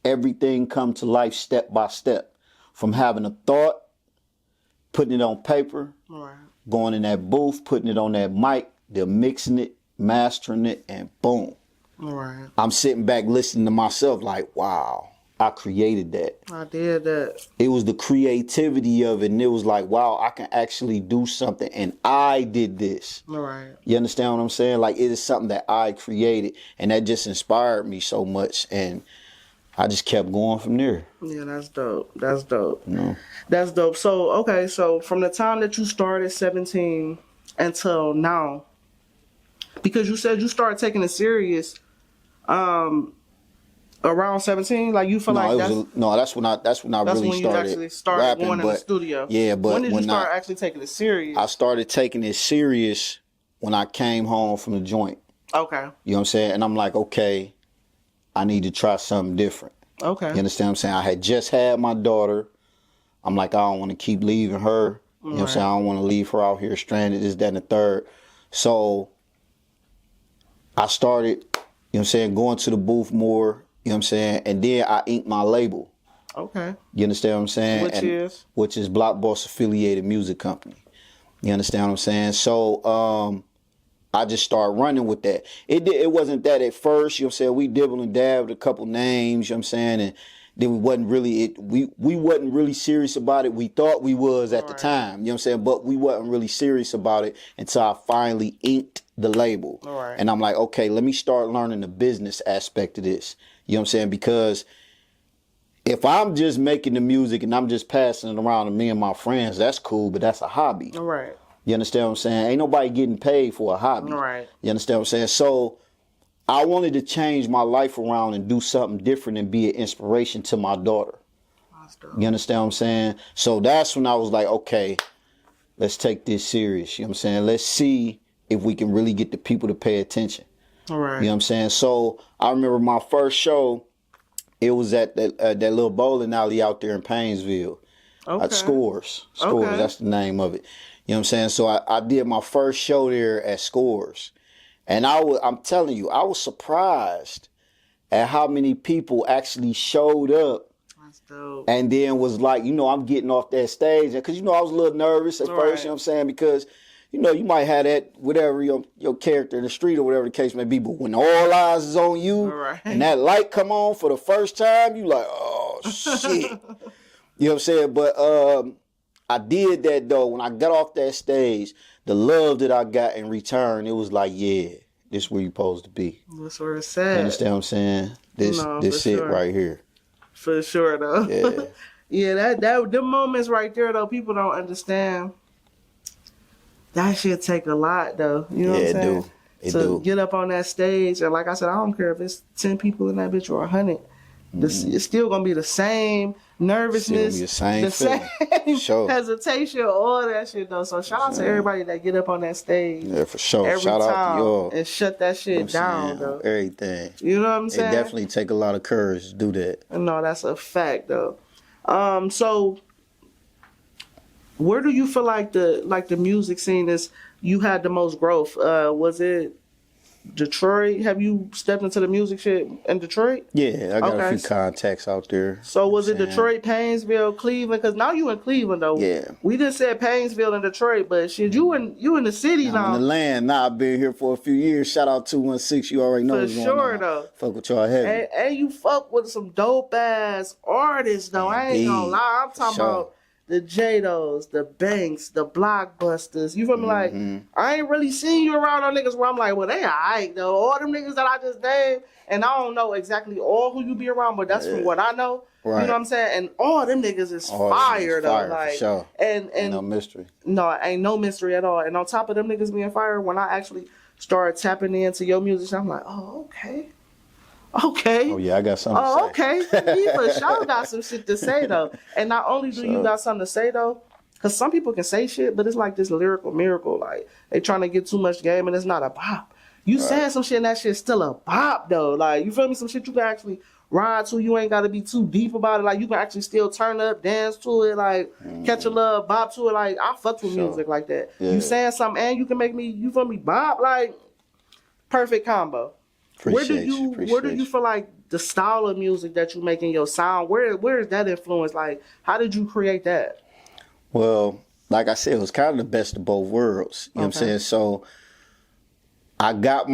everything come to life step by step. From having a thought, putting it on paper, going in that booth, putting it on that mic, they're mixing it, mastering it, and boom. I'm sitting back listening to myself like, wow, I created that. I did that. It was the creativity of it, and it was like, wow, I can actually do something, and I did this. You understand what I'm saying? Like, it is something that I created, and that just inspired me so much, and I just kept going from there. Yeah, that's dope. That's dope. That's dope. So, okay, so from the time that you started 17 until now, because you said you started taking it serious around 17, like you feel like that's when I really started. You actually started rapping, going in the studio. Yeah, but when did you start actually taking it serious? I started taking it serious when I came home from the joint. Okay. You know what I'm saying? And I'm like, okay, I need to try something different. Okay. You understand what I'm saying? I had just had my daughter. I'm like, I don't want to keep leaving her. You know what I'm saying? I don't want to leave her out here stranded, this, that, and the third. So I started, you know what I'm saying, going to the booth more. You know what I'm saying? And then I inked my label. Okay. You understand what I'm saying? Which is Block Boss Affiliated Music Company. You understand what I'm saying? So I just started running with that. It wasn't that at first, you know what I'm saying? We dibbled and dabbed a couple names, you know what I'm saying? And then we wasn't really we wasn't really serious about it. We thought we was at the time, you know what I'm saying? But we wasn't really serious about it until I finally inked the label. Right. And I'm like, okay, let me start learning the business aspect of this. You know what I'm saying? Because if I'm just making the music and I'm just passing it around to me and my friends, that's cool, but that's a hobby. Right. You understand what I'm saying? Ain't nobody getting paid for a hobby. Right. You understand what I'm saying? So I wanted to change my life around and do something different and be an inspiration to my daughter. You understand what I'm saying? So that's when I was like, okay, let's take this serious. You know what I'm saying? Let's see if we can really get the people to pay attention. All right. You know what I'm saying? So I remember my first show, it was at that little bowling alley out there in Painesville. Okay. Scores. Okay. That's the name of it. You know what I'm saying? So I did my first show there at Scores. And I'm telling you, I was surprised at how many people actually showed up. That's dope. And then was like, I'm getting off that stage. Because, I was a little nervous at first, you know what I'm saying? Because, you might have that, whatever, your character in the street or whatever the case may be. But when all eyes is on you and that light come on for the first time, you like, oh, shit. You know what I'm saying? But I did that, though. When I got off that stage, the love that I got in return, it was like, yeah, this where you supposed to be. That's where it's at. You understand what I'm saying? This it right here. For sure, though. Yeah. Yeah, them moments right there, though, people don't understand. That shit take a lot, though. You know what I'm saying? It do. Get up on that stage, and like I said, I don't care if it's 10 people in that bitch or 100. It's still gonna be the same nervousness, the same hesitation, all that shit though. So shout out to everybody that get up on that stage. Yeah, for sure. Every Shout time out to y'all. and shut that shit down though. Everything. You know what I'm saying? It definitely take a lot of courage to do that. No, that's a fact though. So where do you feel like the music scene is? You had the most growth. Was it Detroit? Have you stepped into the music shit in Detroit? Yeah, I got a few contacts out there. So was it Detroit, Painesville, Cleveland? Because now you in Cleveland though. Yeah. We just said Painesville and Detroit, but shit, you in the city now. I'm in the land. Nah, I've been here for a few years. Shout out 216. You already know what's going on. For sure though. Fuck with y'all heavy. And you fuck with some dope ass artists though. I ain't gonna lie. I'm talking about the Jados, the Banks, the Blockbusters. You feel me? Like, I ain't really seen you around on niggas where I'm like, well, they alright though. All them niggas that I just named, and I don't know exactly all who you be around, but that's from what I know. Right. You know what I'm saying? And all them niggas is fire though. Like, for sure. And no mystery. No, ain't no mystery at all. And on top of them niggas being fire, when I actually started tapping into your music, I'm like, oh, okay. Okay. Oh, yeah, I got something to say. Oh, okay. He for sure got some shit to say, though. And not only do you got something to say, though, because some people can say shit, but it's like this lyrical miracle. Like, they trying to get too much game, and it's not a bop. You saying some shit, and that shit's still a bop, though. Like, you feel me? Some shit you can actually ride to. You ain't got to be too deep about it. Like, you can actually still turn up, dance to it, like, catch a little bop to it. Like, I fuck with music like that. Yeah. You saying something, and you can make me, you feel me, bop? Like, perfect combo. Where do you feel like the style of music that you make in your sound, where is that influence? Like, how did you create that? Well, like I said, it was kind of the best of both worlds. You know what I'm saying? So I got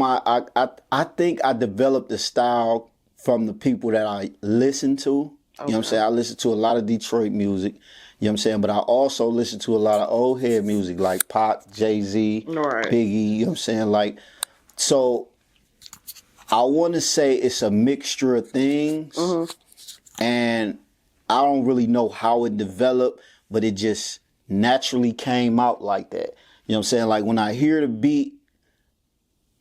I think I developed the style from the people that I listen to. You know what I'm saying? I listen to a lot of Detroit music. You know what I'm saying? But I also listen to a lot of old head music like Pac, Jay-Z, Biggie. You know what I'm saying? Like, so I want to say it's a mixture of things, and I don't really know how it developed, but it just naturally came out like that. You know what I'm saying? Like, when I hear the beat,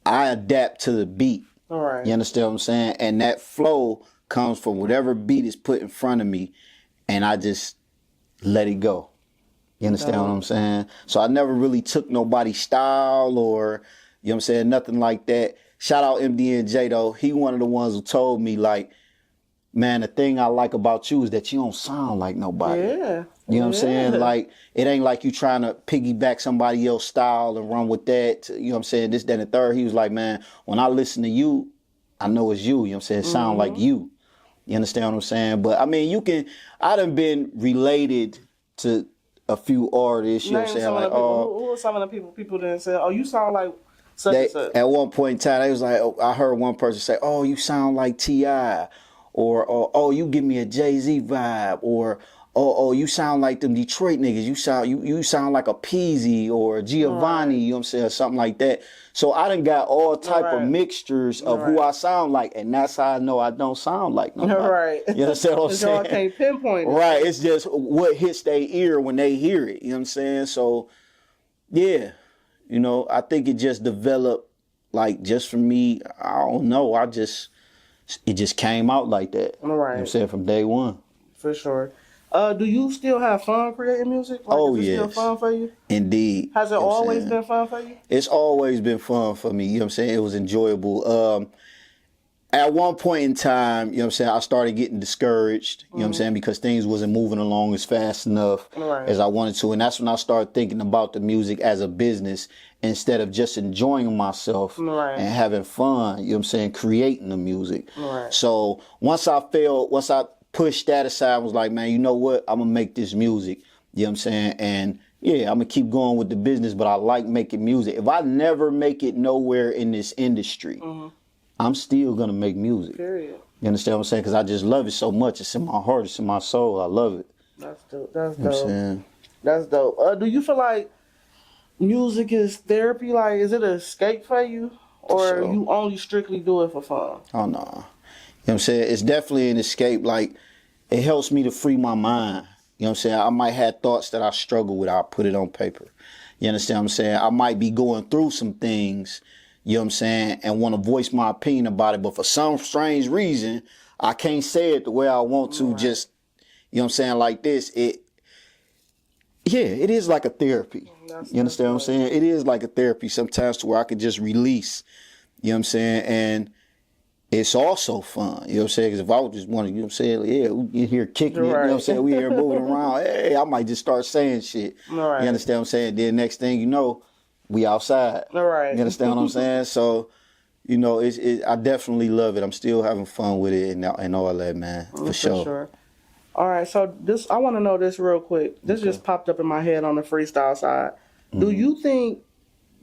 I adapt to the beat. All right. You understand what I'm saying? And that flow comes from whatever beat is put in front of me, and I just let it go. You understand what I'm saying? So I never really took nobody's style or, you know what I'm saying, nothing like that. Shout out MDNJ though. He one of the ones who told me, like, man, the thing I like about you is that you don't sound like nobody. Yeah. You know what I'm saying? Like, it ain't like you trying to piggyback somebody else's style and run with that. You know what I'm saying? This, that, and the third. He was like, man, when I listen to you, I know it's you. You know what I'm saying? It sound like you. You understand what I'm saying? But I mean, I done been related to a few artists, you know what I'm Name saying? some of Like, the people. Who are some of the people didn't say, oh, you sound like such they and such? at one point in time, they was like, oh, I heard one person say, "Oh, you sound like T.I." or "Oh, you give me a Jay-Z vibe," or "Oh, you sound like them Detroit niggas. You sound like a Peasy or Giovanni," you know what I'm saying, or something like that. So I done got all type of mixtures of who I sound like, and that's how I know I don't sound like nobody. Right. You understand what I'm saying? Y'all can't pinpoint it. Right. It's just what hits their ear when they hear it. You know what I'm saying? So yeah, you know, I think it just developed, like, just for me. I don't know. It just came out like that. Right. You know what I'm saying, from day one. For sure. Do you still have fun creating music? Like, Oh, is it yes. still fun for you? Indeed. Has it You know what I'm always saying? been fun for you? It's always been fun for me. You know what I'm saying? It was enjoyable. At one point in time, you know what I'm saying, I started getting discouraged, you know what I'm saying, because things wasn't moving along as fast enough as I wanted to. And that's when I started thinking about the music as a business instead of just enjoying myself and having fun, you know what I'm saying, creating the music. So once I pushed that aside, I was like, man, you know what? I'm going to make this music, you know what I'm saying? And yeah, I'm going to keep going with the business, but I like making music. If I never make it nowhere in this industry, I'm still going to make music. Period. You understand what I'm saying? Because I just love it so much. It's in my heart. It's in my soul. I love it. That's dope. That's You know what I'm dope. saying? That's dope. Do you feel like music is therapy? Like, is it an escape for you? Or Sure. you only strictly do it for fun? Oh, no. You know what I'm saying? It's definitely an escape. Like, it helps me to free my mind. You know what I'm saying? I might have thoughts that I struggle with. I'll put it on paper. You understand what I'm saying? I might be going through some things, you know what I'm saying, and want to voice my opinion about it. But for some strange reason, I can't say it the way I want to. Just, you know what I'm saying, like this. It is like a therapy. You understand what I'm saying? It is like a therapy sometimes, to where I can just release, you know what I'm saying, and it's also fun, you know what I'm saying, because if I would just want to, you know what I'm saying, yeah, we here kicking it, you know what I'm saying, we here moving around, hey, I might just start saying shit, you understand what I'm saying, then next thing you know, we outside, you understand what I'm saying, so, you know, I definitely love it. I'm still having fun with it and all that, man, for sure. All right, so I want to know this real quick. This just popped up in my head on the freestyle side. Do you think,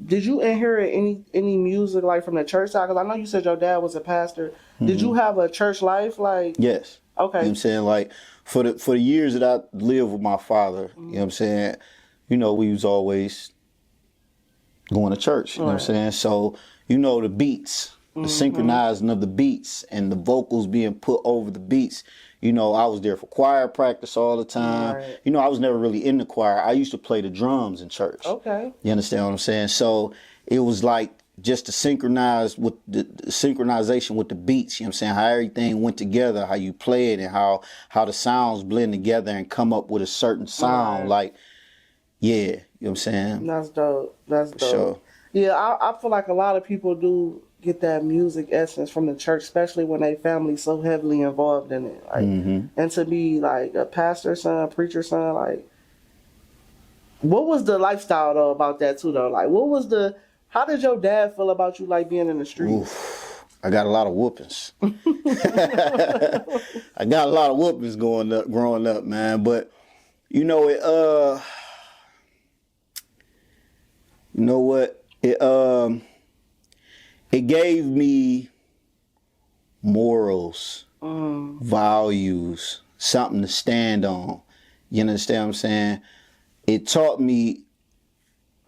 did you inherit any music, like, from the church side? Because I know you said your dad was a pastor. Did you have a church life? Like, yes. Okay. You know what I'm saying? Like, for the years that I lived with my father, you know what I'm saying, you know, we was always going to church, you know what I'm saying? So, you know, the beats, the synchronizing of the beats and the vocals being put over the beats. You know, I was there for choir practice all the time. You know, I was never really in the choir. I used to play the drums in church. Okay. You understand what I'm saying? So it was like just to synchronize with the synchronization with the beats, you know what I'm saying? How everything went together, how you play it, and how the sounds blend together and come up with a certain sound. Like, yeah, you know what I'm saying? That's dope. That's dope. Sure. Yeah, I feel like a lot of people do get that music essence from the church, especially when they family's so heavily involved in it. Like, and to be like a pastor's son, a preacher's son, like, what was the lifestyle though about that too though? Like, how did your dad feel about you, like, being in the streets? Oof, I got a lot of whoopings. I got a lot of whoopings growing up, man. But you know you know what? It gave me morals, values, something to stand on. You understand what I'm saying? It taught me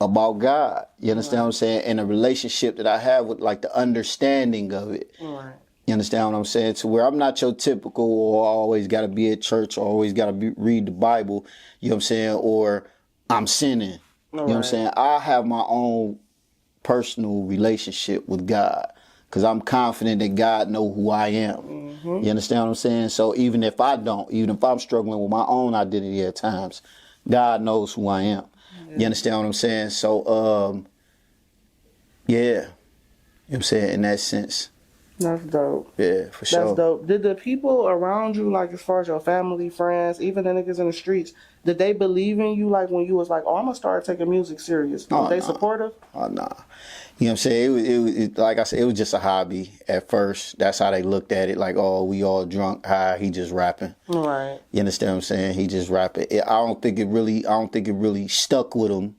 about God. You understand what I'm saying? And the relationship that I have with, like, the understanding of it. You understand what I'm saying? To where I'm not your typical, or I always got to be at church, or always got to read the Bible, you know what I'm saying? Or I'm sinning. You know what I'm saying? I have my own personal relationship with God, because I'm confident that God knows who I am. You understand what I'm saying? So even if I'm struggling with my own identity at times, God knows who I am. You understand what I'm saying? So, yeah, you know what I'm saying, in that sense. That's dope. Yeah, for sure. That's dope. Did the people around you, like as far as your family, friends, even the niggas in the streets, did they believe in you like when you was like, oh, I'm gonna start taking music serious? Was they supportive? Oh, nah. You know what I'm saying? It like I said, it was just a hobby at first. That's how they looked at it. Like, oh, we all drunk, high, he just rapping. Right. You understand what I'm saying? He just rapping. I don't think it really stuck with him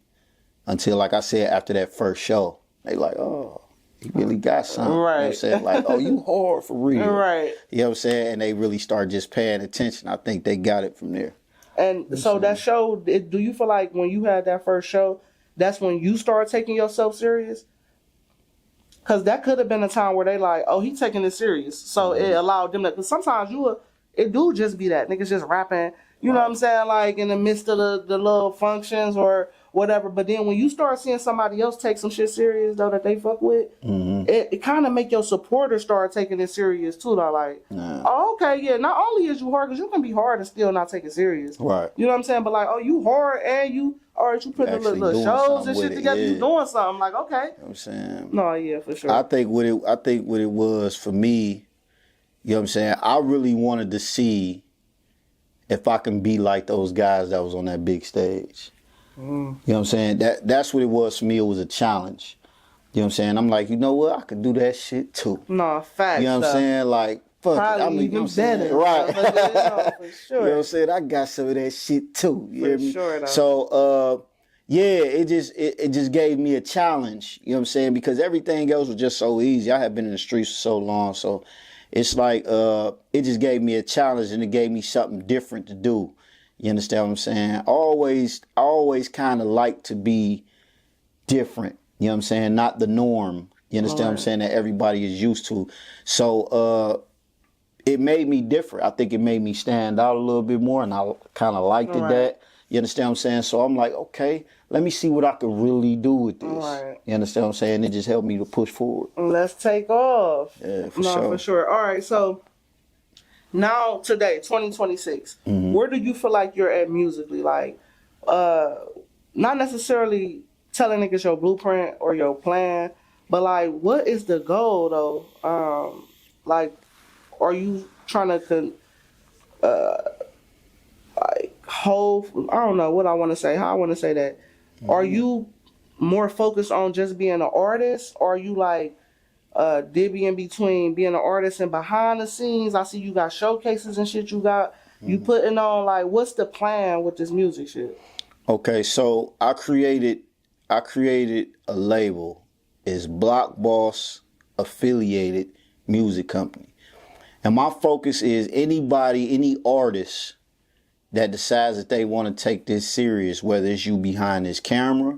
until, like I said, after that first show. They like, oh, he really got something. Right. You know what I'm saying? Like, oh, you hard for real. Right. You know what I'm saying? And they really start just paying attention. I think they got it from there. And so that show, do you feel like when you had that first show, that's when you started taking yourself serious? Because that could have been a time where they like, oh, he taking it serious. So it allowed them to, because sometimes it do just be that. Niggas just rapping, you know what I'm saying? Like in the midst of the little functions or whatever. But then when you start seeing somebody else take some shit serious, though, that they fuck with, it kind of make your supporters start taking it serious too, though. Like, oh, okay, yeah, not only is you hard, because you can be hard and still not take it serious. Right. You know what I'm saying? But like, oh, you hard and you put the little shows and shit together, you doing something. Like, okay. You know what I'm saying? No, yeah, for sure. I think what it was for me, you know what I'm saying? I really wanted to see if I can be like those guys that was on that big stage. You know what I'm saying? That's what it was for me. It was a challenge. You know what I'm saying? I'm like, you know what? I could do that shit too. No, facts. You know what I'm saying? Like, fuck probably it. I mean, even you know what I'm better. Right. No, for sure. You know what I'm saying? I got some of that shit too. You hear me? Sure, though. So, yeah, it just gave me a challenge. You know what I'm saying? Because everything else was just so easy. I had been in the streets for so long, so it's like it just gave me a challenge and it gave me something different to do. You understand what I'm saying? I always kind of like to be different. You know what I'm saying? Not the norm. You understand what I'm saying? That everybody is used to. So it made me different. I think it made me stand out a little bit more, and I kind of liked it that. You understand what I'm saying? So I'm like, okay, let me see what I can really do with this. Right. You understand what I'm saying? It just helped me to push forward. Let's take off. Yeah, for sure. For sure. All right, so now today, 2026, where do you feel like you're at musically? Like, not necessarily telling niggas your blueprint or your plan, but like, what is the goal though? Like, are you trying to like hold? I don't know what I want to say. How I want to say that. Are you more focused on just being an artist, or are you like divvying between being an artist and behind the scenes? I see you got showcases and shit. You got you putting on, like, what's the plan with this music shit? Okay, so I created a label. It's Block Boss Affiliated Music Company, and my focus is any artist that decides that they want to take this serious, whether it's you behind this camera,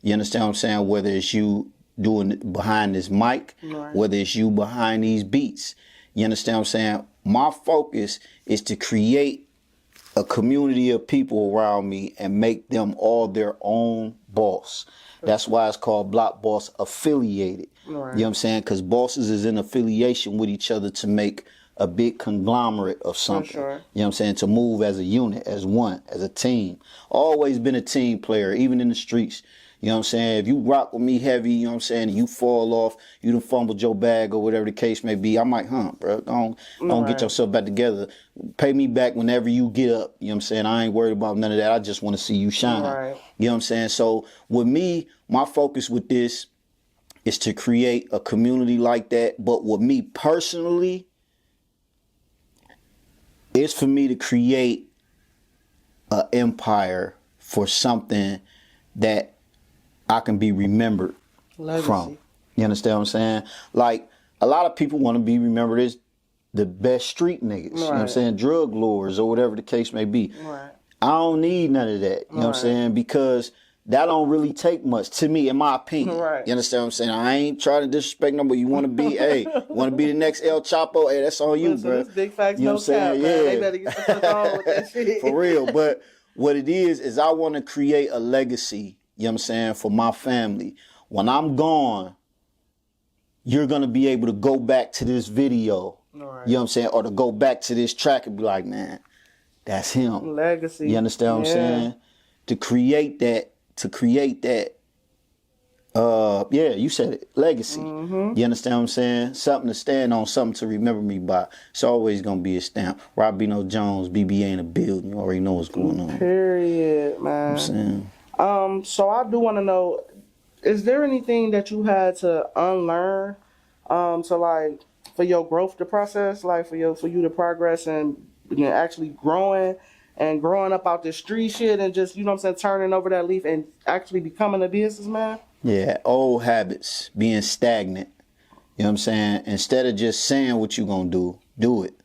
you understand what I'm saying? Whether it's you doing it behind this mic, whether it's you behind these beats, you understand what I'm saying? My focus is to create a community of people around me and make them all their own boss. That's why it's called Block Boss Affiliated. You know what I'm saying? Because bosses is in affiliation with each other to make a big conglomerate of something. You know what I'm saying? To move as a unit, as one, as a team. Always been a team player, even in the streets. You know what I'm saying? If you rock with me heavy, you know what I'm saying, and you fall off, you done fumbled your bag or whatever the case may be, I might, bro, don't get yourself back together. Pay me back whenever you get up. You know what I'm saying? I ain't worried about none of that. I just want to see you shine. You know what I'm saying? So with me, my focus with this is to create a community like that. But with me personally, it's for me to create an empire for something that I can be remembered from. You understand what I'm saying? Like, a lot of people want to be remembered as the best street niggas. You know what I'm saying? Drug lords or whatever the case may be. I don't need none of that. You know what I'm saying? Because that don't really take much to me, in my opinion. You understand what I'm saying? I ain't trying to disrespect nobody. You want to be, hey, want to be the next El Chapo? Hey, that's on you, bro. Big facts, you know no what I'm saying? cap, man. They better get the fuck on with that shit. For real. But what it is I want to create a legacy, you know what I'm saying, for my family. When I'm gone, you're going to be able to go back to this video, you know what I'm saying, or to go back to this track and be like, man, that's him. Legacy. You understand what I'm saying? To create that Yeah, you said it. Legacy. You understand what I'm saying? Something to stand on, something to remember me by. It's always gonna be a stamp. Robino Jones, BBA in the building. You already know what's going on. Period, man. I'm saying. So I do want to know, is there anything that you had to unlearn, to like for your growth to process, like for you to progress and actually growing and growing up out this street shit and just, you know what I'm saying, turning over that leaf and actually becoming a businessman? Yeah, old habits, being stagnant. You know what I'm saying? Instead of just saying what you gonna do it.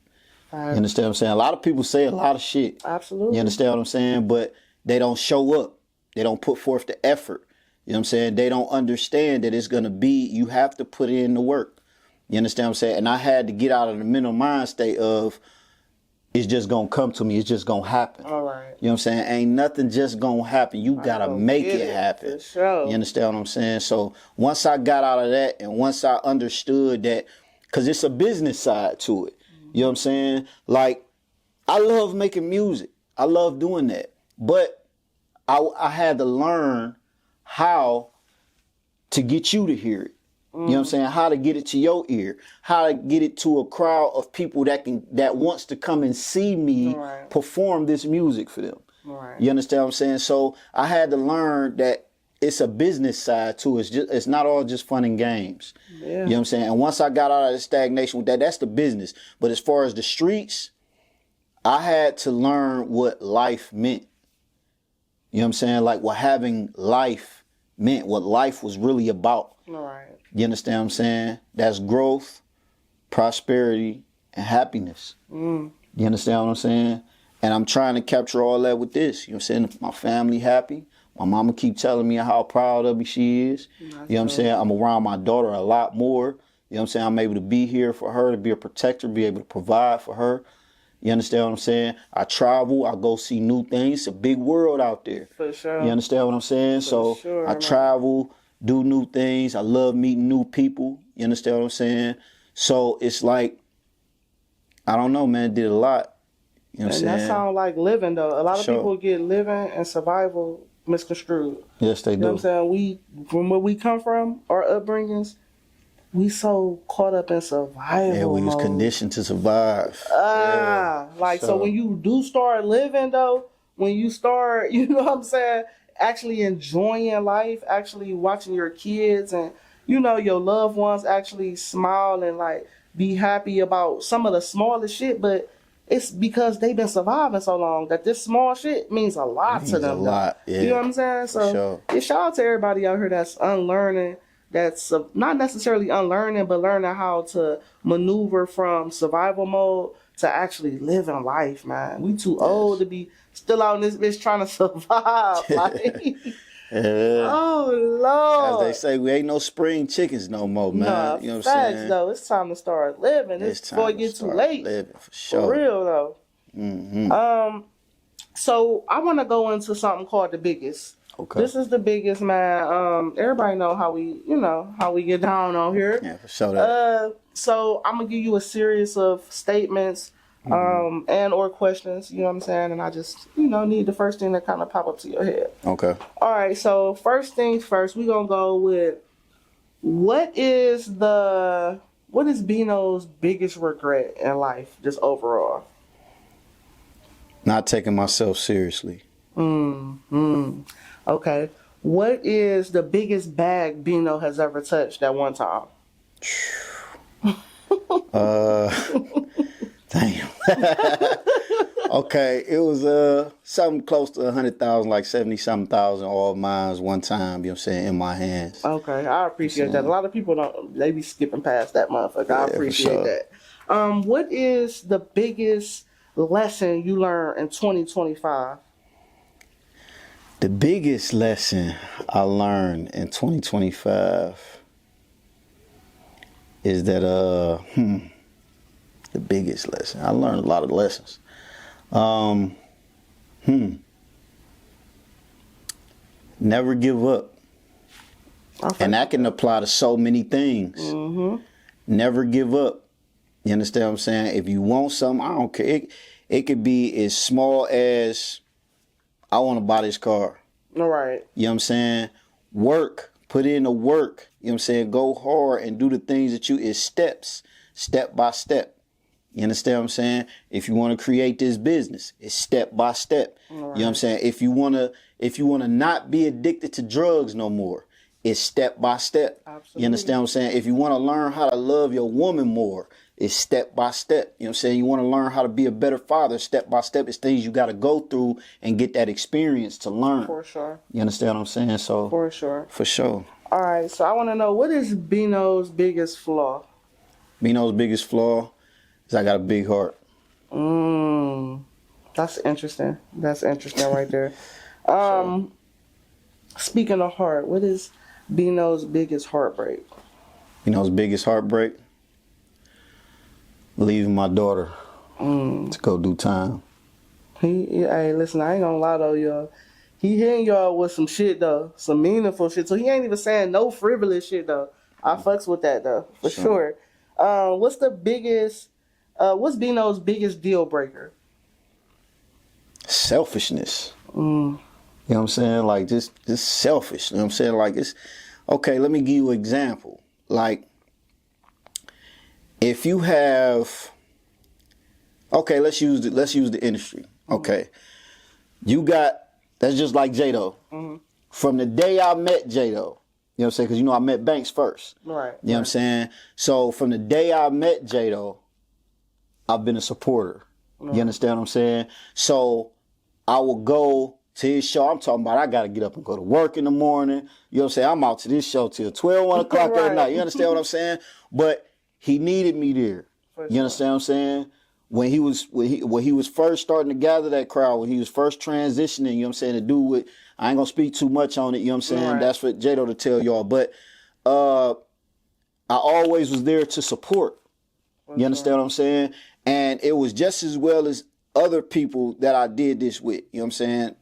You understand what I'm saying? A lot of people say a lot of shit. Absolutely. You understand what I'm saying? But they don't show up. They don't put forth the effort. You know what I'm saying? They don't understand that it's gonna be, you have to put in the work. You understand what I'm saying? And I had to get out of the mental mind state of, it's just gonna come to me. It's just gonna happen. All right. You know what I'm saying? Ain't nothing just gonna happen. You gotta make it happen. For sure. You understand what I'm saying? So once I got out of that and once I understood that, because it's a business side to it. You know what I'm saying? Like, I love making music. I love doing that. But I had to learn how to get you to hear it. You know what I'm saying? How to get it to your ear. How to get it to a crowd of people that wants to come and see me perform this music for them. Right. You understand what I'm saying? So I had to learn that it's a business side too. It's not all just fun and games. Yeah. You know what I'm saying? And once I got out of the stagnation with that, that's the business. But as far as the streets, I had to learn what life meant. You know what I'm saying? Like what having life meant, what life was really about. All right. You understand what I'm saying? That's growth, prosperity, and happiness. You understand what I'm saying? And I'm trying to capture all that with this. You know what I'm saying? My family happy. My mama keep telling me how proud of me she is. You know what I'm saying? I'm around my daughter a lot more. You know what I'm saying? I'm able to be here for her, to be a protector, be able to provide for her. You understand what I'm saying? I travel, I go see new things. It's a big world out there. For sure. You understand what I'm saying? I travel, do new things. I love meeting new people. You understand what I'm saying? So it's like, I don't know, man, did a lot. You know what I'm saying? And that sounds like living, though. A lot of people get living and survival misconstrued. Yes, they do. You know what I'm saying? From where we come from, our upbringings, we so caught up in survival. Yeah, we was conditioned to survive. So when you do start living, though, when you start, you know what I'm saying, actually enjoying life, actually watching your kids and, you know, your loved ones actually smile and, like, be happy about some of the smallest shit, but it's because they've been surviving so long that this small shit means a lot to them. A lot, yeah. You know what I'm saying? So, shout out to everybody out here that's unlearning, that's not necessarily unlearning, but learning how to maneuver from survival mode to actually living life, man. We too old to be still out in this bitch trying to survive. Like, oh, Lord. As they say, we ain't no spring chickens no more, man. Nah, you know what facts, I'm saying? Though. It's time to start living. It's before it gets too late. Living, for sure. For real, though. Mm-hmm. So I want to go into something called the biggest. Okay. This is the biggest, man. Everybody know how we get down on here. Yeah, for sure. So I'm gonna give you a series of statements, and or questions. You know what I'm saying? And I just, need the first thing that kind of pop up to your head. Okay. All right. So first things first, we gonna go with what is Bino's biggest regret in life, just overall? Not taking myself seriously. Okay. What is the biggest bag Bino has ever touched at one time? Damn. Okay, it was something close to 100,000, like 70-something thousand, all mines one time, you know what I'm saying, in my hands. Okay, I appreciate that. A lot of people they be skipping past that motherfucker. I appreciate that. What is the biggest lesson you learned in 2025? The biggest lesson I learned in 2025 is that the biggest lesson. I learned a lot of lessons. Never give up. Okay. And that can apply to so many things. Never give up. You understand what I'm saying? If you want something, I don't care. It could be as small as, I want to buy this car. All right. You know what I'm saying? Work, Put in the work. You know what I'm saying? Go hard and do the things that it's steps, step by step. You understand what I'm saying? If you want to create this business, it's step by step. Right. You know what I'm saying? If you wanna not be addicted to drugs no more, it's step by step. Absolutely. You understand what I'm saying? If you want to learn how to love your woman more, it's step by step. You know what I'm saying? You want to learn how to be a better father, step by step. It's things you got to go through and get that experience to learn. For sure. You understand what I'm saying? So for sure. For sure. All right. So I want to know, what is Bino's biggest flaw? Bino's biggest flaw is I got a big heart. That's interesting. That's interesting right there. Speaking of heart, what is Bino's biggest heartbreak? Bino's biggest heartbreak? Leaving my daughter to go do time. Hey, listen, I ain't gonna lie though, y'all. He hitting y'all with some shit though, some meaningful shit. So he ain't even saying no frivolous shit though. I fucks with that though, for sure. What's Bino's biggest deal breaker? Selfishness. You know what I'm saying? Like just selfish. You know what I'm saying? Like it's okay. Let me give you an example. Like if you have, okay, let's use the industry. Okay, that's just like J-Do. From the day I met J-Do, you know what I'm saying? Because I met Banks first. Right. You know what I'm saying? So from the day I met J-Do, I've been a supporter. You understand what I'm saying? So I will go to his show. I'm talking about I got to get up and go to work in the morning. You know what I'm saying? I'm out to this show till 12, 1 o'clock at night. You understand what I'm saying? But he needed me there. You understand what I'm saying? When he was first starting to gather that crowd, when he was first transitioning, you know what I'm saying, to do with, I ain't gonna speak too much on it, you know what I'm saying? Right. That's for J-Do to tell y'all. But I always was there to support. You understand what I'm saying? And it was just as well as other people that I did this with. You know what I'm saying?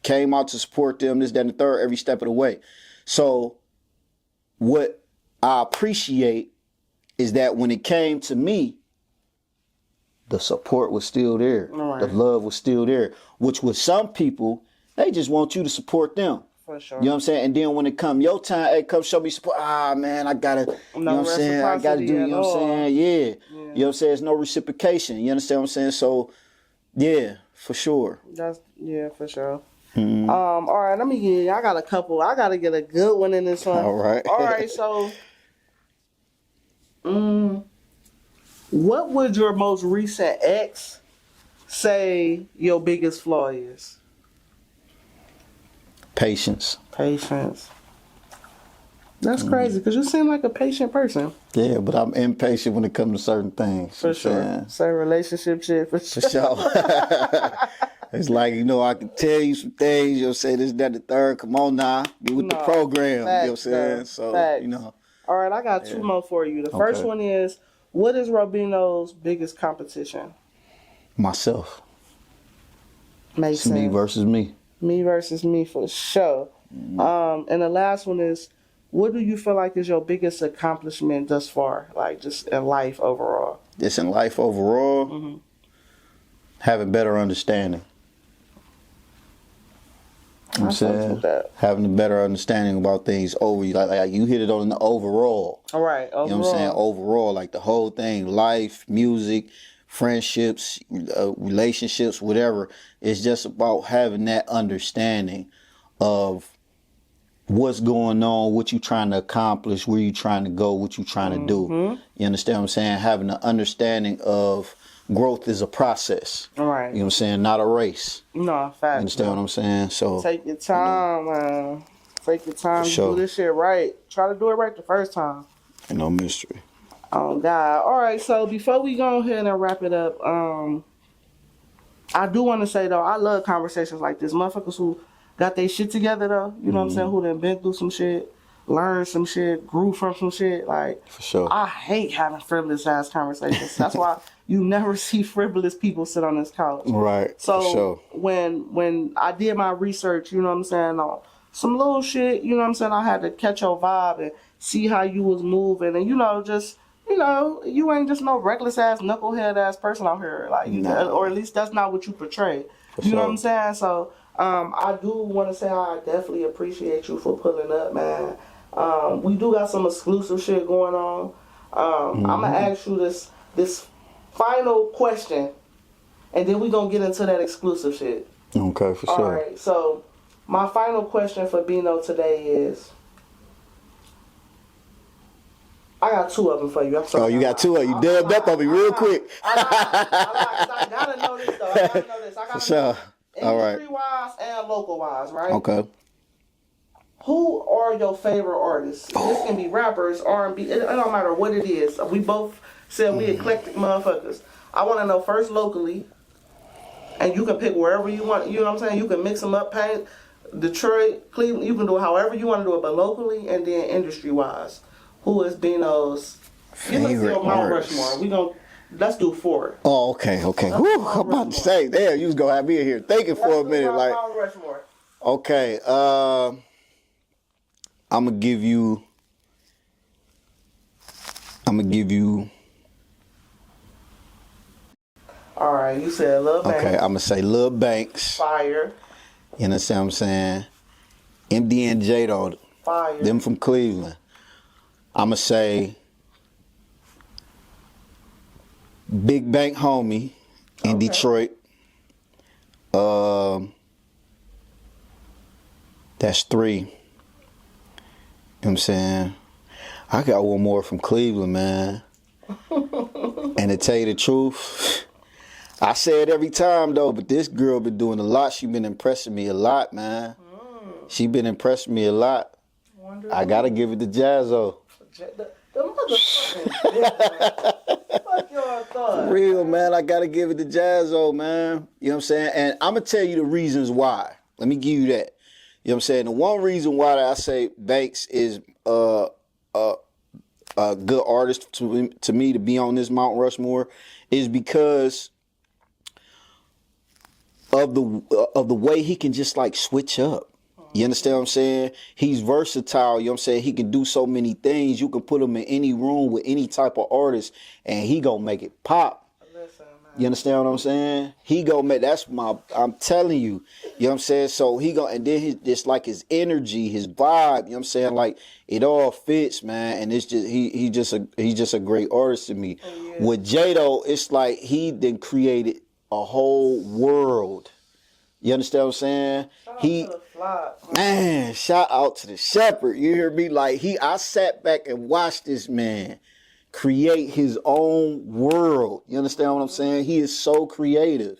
Came out to support them, this, that, and the third, every step of the way. So what I appreciate is that when it came to me, the support was still there. Right. The love was still there. Which with some people, they just want you to support them. For sure. You know what I'm saying? And then when it come your time, hey, come show me support. Man, I gotta, you know what I'm saying? I gotta do, you know what I'm saying? Yeah. You know what I'm saying? There's no reciprocation. You understand what I'm saying? So, yeah, for sure. For sure. Mm-hmm. All right, let me get, I got a couple. I gotta get a good one in this one. All right, so what would your most recent ex say your biggest flaw is? Patience. That's crazy, because you seem like a patient person. Yeah, but I'm impatient when it comes to certain things. For sure. Say relationship shit, for sure. It's like, I can tell you some things, you'll say this, that, the third. Come on now. Be with the program. Facts, you know what I'm saying? So, facts. All right, I got two more for you. The first one is, what is Robino's biggest competition? Myself. Makes sense. Me versus me. Me versus me, for sure. And the last one is, what do you feel like is your biggest accomplishment thus far? Like, just in life overall. Just in life overall? Mm-hmm. Having better understanding. I'm saying, having a better understanding about things over, like you hit it on the overall. All right, overall. You know what I'm saying? Overall, like the whole thing, life, music, friendships, relationships, whatever. It's just about having that understanding of what's going on, what you trying to accomplish, where you trying to go, what you trying to do. You understand what I'm saying? Having an understanding of growth is a process. All right. You know what I'm saying? Not a race. No, fact. You understand what I'm saying? So take your time, man. Take your time to do this shit right. Try to do it right the first time. Ain't no mystery. Oh, God. All right, so before we go ahead and wrap it up, I do want to say, though, I love conversations like this. Motherfuckers who got their shit together, though. You know what I'm saying? Who done been through some shit, learned some shit, grew from some shit. Like, for sure. I hate having frivolous-ass conversations. That's why you never see frivolous people sit on this couch. Right. So for sure. when I did my research, you know what I'm saying, on some little shit, you know what I'm saying, I had to catch your vibe and see how you was moving. And, you ain't just no reckless ass, knucklehead ass person out here. Like, or at least that's not what you portray. You know what I'm saying? So I do want to say I definitely appreciate you for pulling up, man. We do got some exclusive shit going on. I'm gonna ask you this final question, and then we gonna get into that exclusive shit. Okay, for All sure. right. So my final question for Bino today is. I got two of them for you. I'm sorry. Oh, you got two of you dubbed up on me real quick. I gotta know this though. I gotta know this. I gotta For sure. All right. industry wise and local wise, right? Okay. Who are your favorite artists? This can be rappers, R&B. It don't matter what it is. We both said we eclectic motherfuckers. I want to know first locally, and you can pick wherever you want. You know what I'm saying? You can mix them up, paint Detroit, Cleveland. You can do it however you want to do it, but locally and then industry wise. Who is Bino's favorite Mount artist? Rushmore. Let's do 4. Oh, okay. Whew, I'm about to say, damn, you was gonna have me in here thinking for a minute, like. Mount Rushmore. Okay, I'm gonna give you. All right, you said Lil Banks. Okay, I'm gonna say Lil Banks. Fire. You understand what I'm saying? MD and J-Do, Fire. them from Cleveland. I'm gonna say Big Bank Homie in Detroit. That's 3. You know what I'm saying? I got one more from Cleveland, man. And to tell you the truth, I say it every time though, but this girl been doing a lot. She been impressing me a lot, man. She been impressing me a lot. I gotta give it to Jazzo. The motherfucking fuck your thought. For real, man. I gotta give it to Jazzo, man. You know what I'm saying? And I'm gonna tell you the reasons why. Let me give you that. You know what I'm saying? The one reason why I say Banks is a good artist to me to be on this Mount Rushmore is because of the way he can just like switch up. You understand what I'm saying? He's versatile, you know what I'm saying? He can do so many things. You can put him in any room with any type of artist and he gonna make it pop. Listen, man. You understand what I'm saying? He gonna make, I'm telling you. You know what I'm saying? So he gonna, and then it's like his energy, his vibe, you know what I'm saying? Like it all fits, man. And it's just, he's just a great artist to me. With J-Do, it's like he then created a whole world. You understand what I'm saying? Shout out to the shepherd. You hear me? Like I sat back and watched this man create his own world. You understand what I'm saying? He is so creative.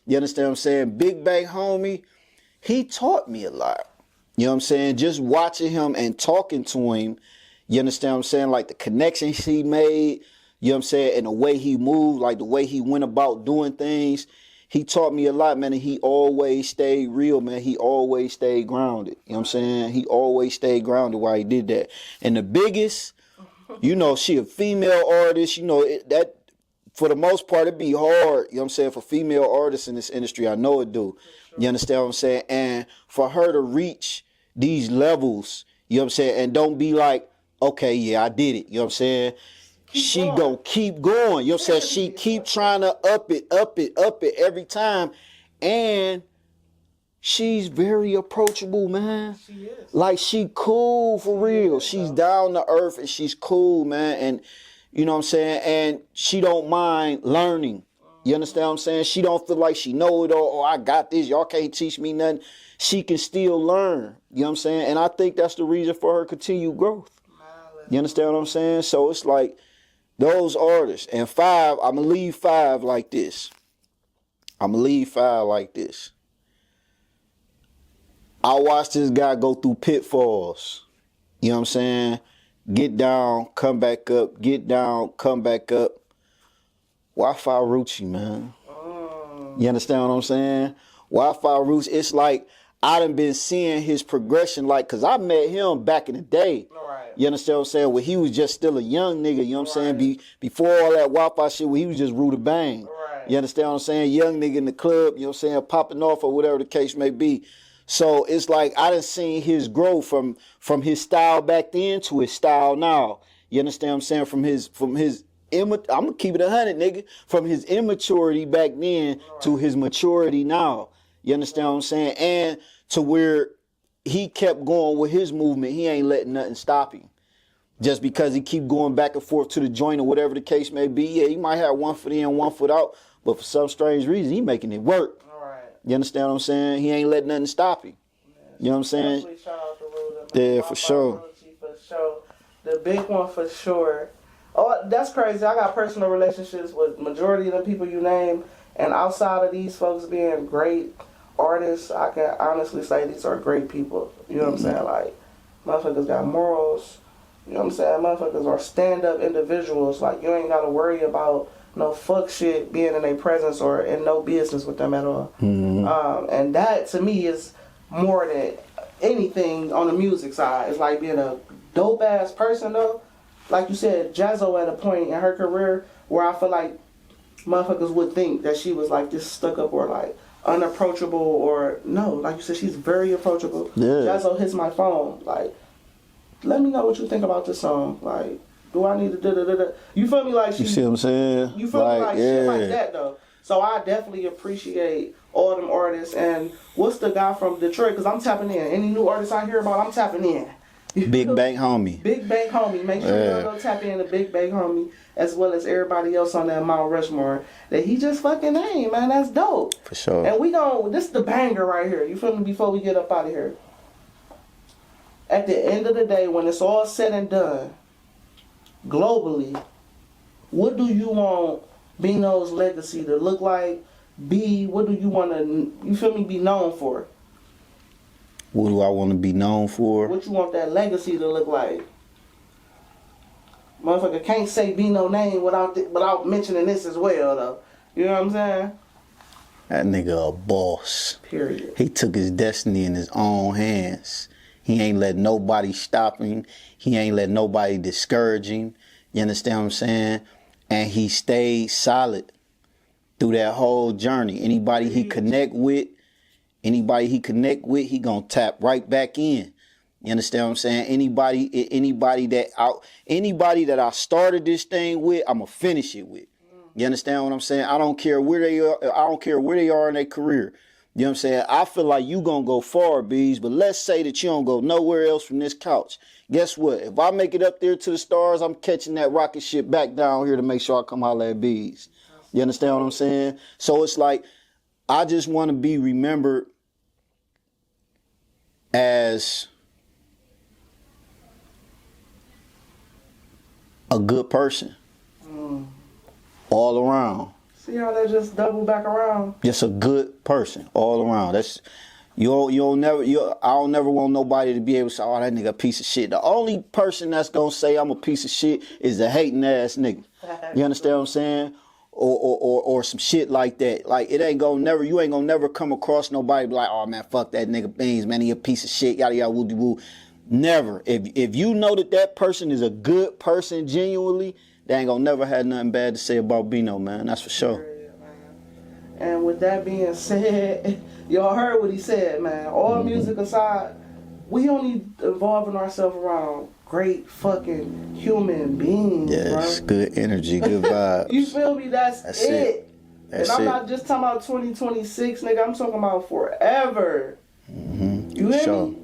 You understand what I'm saying? Big Bang Homie, he taught me a lot. You know what I'm saying? Just watching him and talking to him, you understand what I'm saying? Like the connections he made, you know what I'm saying? And the way he moved, like the way he went about doing things. He taught me a lot, man, and he always stayed real, man. He always stayed grounded. You know what I'm saying? He always stayed grounded while he did that. And the biggest, you know, she a female artist. You know, that for the most part, it'd be hard, you know what I'm saying, for female artists in this industry. I know it do. You understand what I'm saying? And for her to reach these levels, you know what I'm saying, and don't be like, okay, yeah, I did it. You know what I'm saying? She gonna keep going. You know what I'm saying? She keep trying to up it every time. And she's very approachable, man. She is. Like she cool for real. She's down to earth and she's cool, man. And you know what I'm saying? And she don't mind learning. You understand what I'm saying? She don't feel like she know it all. Oh, I got this. Y'all can't teach me nothing. She can still learn. You know what I'm saying? And I think that's the reason for her continued growth. You understand what I'm saying? So it's like, those artists. And 5, I'm going to leave 5 like this. I watched this guy go through pitfalls. You know what I'm saying? Get down, come back up. Get down, come back up. Wi-Fi Rucci, man. You understand what I'm saying? Wi-Fi Rucci, it's like I done been seeing his progression, like, because I met him back in the day. You understand what I'm saying? When he was just still a young nigga, you know what I'm saying? Before all that Wi-Fi shit, when he was just Ruda Bang. You understand what I'm saying? Young nigga in the club, you know what I'm saying? Popping off or whatever the case may be. So it's like I done seen his growth from his style back then to his style now. You understand what I'm saying? I'm gonna keep it 100, nigga. From his immaturity back then to his maturity now. You understand what I'm saying? And to where he kept going with his movement. He ain't letting nothing stop him. Just because he keep going back and forth to the joint or whatever the case may be, yeah, he might have 1 foot in, 1 foot out, but for some strange reason, he making it work. All right. You understand what I'm saying? He ain't letting nothing stop him. You know what I'm saying? Definitely shout out to Ruda, Yeah, for sure. For sure. The big one for sure. Oh, that's crazy. I got personal relationships with majority of the people you name, and outside of these folks being great artists, I can honestly say these are great people. You know what I'm saying? Like, motherfuckers got morals. You know what I'm saying? Motherfuckers are stand-up individuals. Like, you ain't got to worry about no fuck shit being in their presence or in no business with them at all. And that, to me, is more than anything on the music side. It's like being a dope-ass person, though. Like you said, Jazzo at a point in her career where I feel like motherfuckers would think that she was, like, this stuck-up or, like, unapproachable or... No, like you said, she's very approachable. Yeah. Jazzo hits my phone, like... Let me know what you think about this song. Like, do I need to da-da-da-da? You feel me? Like, she, You see what I'm saying? You feel me? Like, shit like that, though. So I definitely appreciate all them artists. And what's the guy from Detroit? Because I'm tapping in. Any new artists I hear about, I'm tapping in. Big Bank Homie. Big Bank Homie. Make sure y'all go tap in to Big Bank Homie, as well as everybody else on that Mount Rushmore that he just fucking named, man. That's dope. For sure. And this is the banger right here. You feel me? Before we get up out of here. At the end of the day, when it's all said and done, globally, what do you want Bino's legacy to look like? What do you want to, you feel me, be known for? What do I want to be known for? What you want that legacy to look like? Motherfucker can't say Bino name without mentioning this as well, though. You know what I'm saying? That nigga a boss. Period. He took his destiny in his own hands. He ain't let nobody stop him. He ain't let nobody discourage him. You understand what I'm saying? And he stayed solid through that whole journey. Anybody he connect with, he gonna tap right back in. You understand what I'm saying? Anybody that I started this thing with, I'ma finish it with. You understand what I'm saying? I don't care where they are. I don't care where they are in their career. You know what I'm saying? I feel like you gonna go far, Bees, but let's say that you don't go nowhere else from this couch. Guess what? If I make it up there to the stars, I'm catching that rocket ship back down here to make sure I come holler at Bees. You understand what I'm saying? So it's like, I just want to be remembered as a good person. All around. See how they just double back around? Just a good person all around. That's I don't never want nobody to be able to say, oh, that nigga a piece of shit. The only person that's gonna say I'm a piece of shit is a hating ass nigga. You understand what I'm saying? Or some shit like that. Like, you ain't gonna never come across nobody be like, oh man, fuck that nigga Beans, man, he a piece of shit, yada yada woo woo. Never. If you know that person is a good person genuinely, they ain't gonna never have nothing bad to say about Bino, man. That's for sure. And with that being said, y'all heard what he said, man. All music aside, we only involving ourselves around great fucking human beings, yes, bro. Good energy, good vibes. You feel me? That's it. That's and I'm it. not just talking about 2026, nigga. I'm talking about forever. You hear me?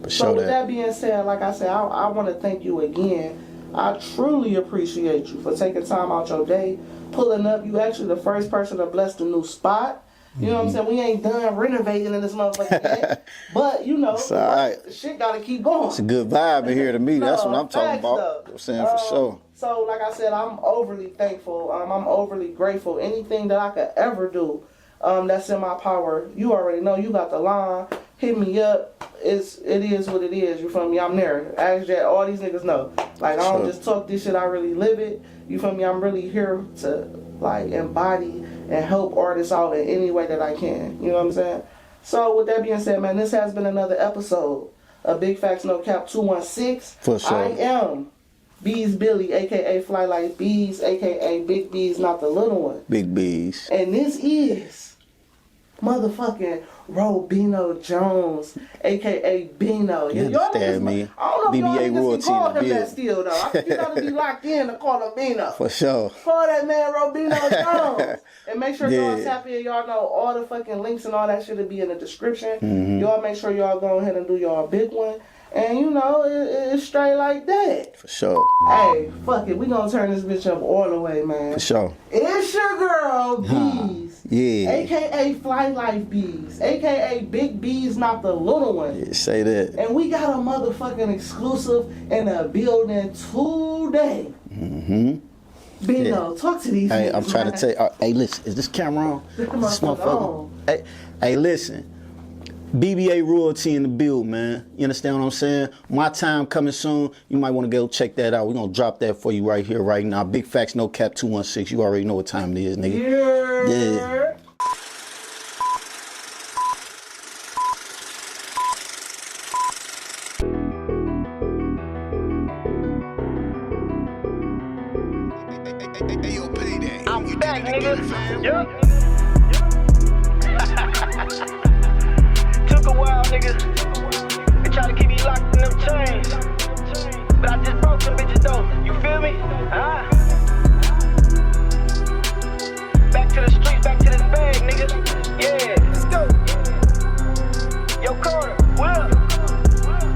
So with that being said, like I said, I want to thank you again. I truly appreciate you for taking time out your day, pulling up. You actually the first person to bless the new spot. You know what I'm saying? We ain't done renovating in this motherfucker yet. But, you know, it's all right. Shit got to keep going. It's a good vibe in here to me. That's what I'm talking about. Though. I'm saying for sure. So, like I said, I'm overly thankful. I'm overly grateful. Anything that I could ever do that's in my power, you already know. You got the line. Hit me up. It is what it is. You feel me? I'm there. Ask that. All these niggas know. Like, I don't just talk this shit. I really live it. You feel me? I'm really here to, like, embody and help artists out in any way that I can. You know what I'm saying? So, with that being said, man, this has been another episode of Big Facts No Cap 216. For sure. I am Bees Billy, a.k.a. Fly Like Bees, a.k.a. Big Bees, not the little one. Big Bees. And this is motherfucking Robino Jones, aka Bino. You Y'all understand niggas, me? I don't know if BBA y'all niggas royalty can call in the him that building. still though. I think you gotta be locked in to call him Bino. For sure. Call that man Robino Jones. And make sure y'all Yeah. tap in. Y'all know all the fucking links and all that shit will be in the description. Y'all make sure y'all go ahead and do y'all big one. And you know, it's straight like that. For sure. Hey, fuck it. We gonna turn this bitch up all the way, man. For sure. It's your girl, Bees. Yeah. AKA Fly Life Bees. AKA Big Bees, not the little one. Yeah, say that. And we got a motherfucking exclusive in the building today. Bino, talk to these Hey, niggas, I'm trying man. to tell you. Hey, listen, is this camera on? This This motherfucker on. Hey, listen. BBA royalty in the build, man. You understand what I'm saying? My time coming soon. You might want to go check that out. We're going to drop that for you right here, right now. Big Facts, No Cap 216. You already know what time it is, nigga. Yeah. I'm back, nigga. Yup. Took a while, nigga. They try to keep me locked in them chains. But I just broke them bitches though. You feel me? Back to the streets, back to this bag, nigga. Yeah. Let's go. Yo, Carter, what up?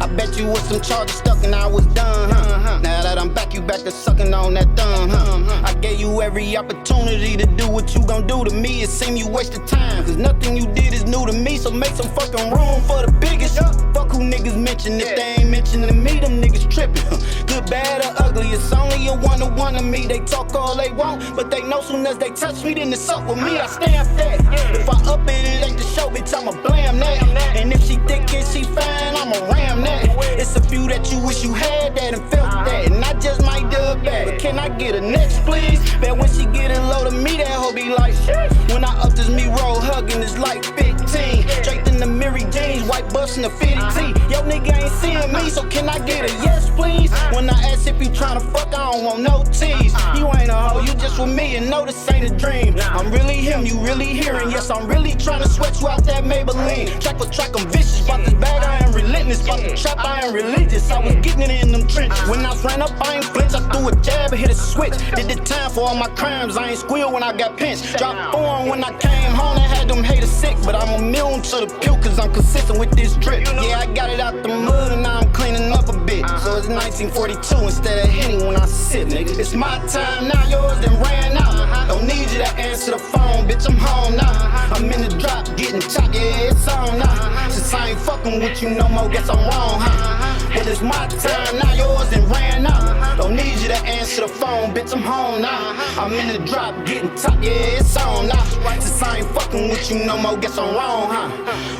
I bet you with some charges stuck and I was done, huh? Now that I'm back, you back to sucking on that thumb, huh? I gave you every opportunity to do what you gon' do to me. It seemed you wasted time, cause nothing you did is new to me. So make some fucking room for the biggest. Fuck who niggas mention. If they ain't mentioning me, them niggas tripping. Good, bad, or ugly, it's only a one-to-one of me. They talk all they want, but they know soon as they touch me, then it's up with me. I stamp that. If I up it, it ain't the show, bitch, I'ma blam that. And if she thick and she fine, I'ma ram that. It's a few that you wish you had that and felt that, and I just might dub back. But can I get a next, please? Bet when she get a load of me, that hoe be like, shit. When I up this me roll hugging, it's like 15. Draped in the Mary Jeans, white bustin' the 50 T. Yo, nigga ain't seeing me, so can I get a yes, please? When I ask if you tryna fuck, I don't want no tease. You ain't a hoe, you just with me, and no, this ain't a dream. I'm really him, you really hearing. Yes, I'm really tryna sweat you out that Maybelline. Track for track, I'm vicious. About this bag, I ain't relentless. About the trap, I ain't religious. I was getting it in them trenches. When I ran up, I ain't flinch. I threw a jab and hit a switch. Did the time for all my crimes. I ain't squeal when I got pinched. Dropped form when I came home. I had them haters sick, but I'm immune to the puke, cause I'm consistent with this drip. Yeah, I got it out the mud and now I'm cleaning up a bit. So it's 1942 instead of Henny when I sip, nigga. It's my time now, yours then ran out. Don't need you to answer the phone, bitch, I'm home now. I'm in the drop, getting chopped, yeah, it's on now. Since I ain't fucking with you no more, guess I'm wrong, huh? Well, it's my time now, yours then ran out. Don't need you to answer the phone, bitch, I'm home now. I'm in the drop, getting top, yeah, it's on now. Since I ain't fucking with you no more, guess I'm wrong, huh?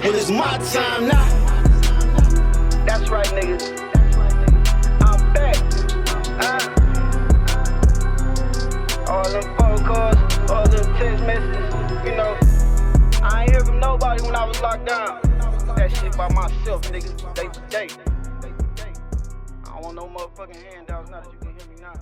Well, it's my time now. That's right, nigga. I'm back. All them phone calls, all them text messages, you know. I ain't hear from nobody when I was locked down. That shit by myself, nigga, day to day. I don't want no motherfucking handouts now that you can hear me now.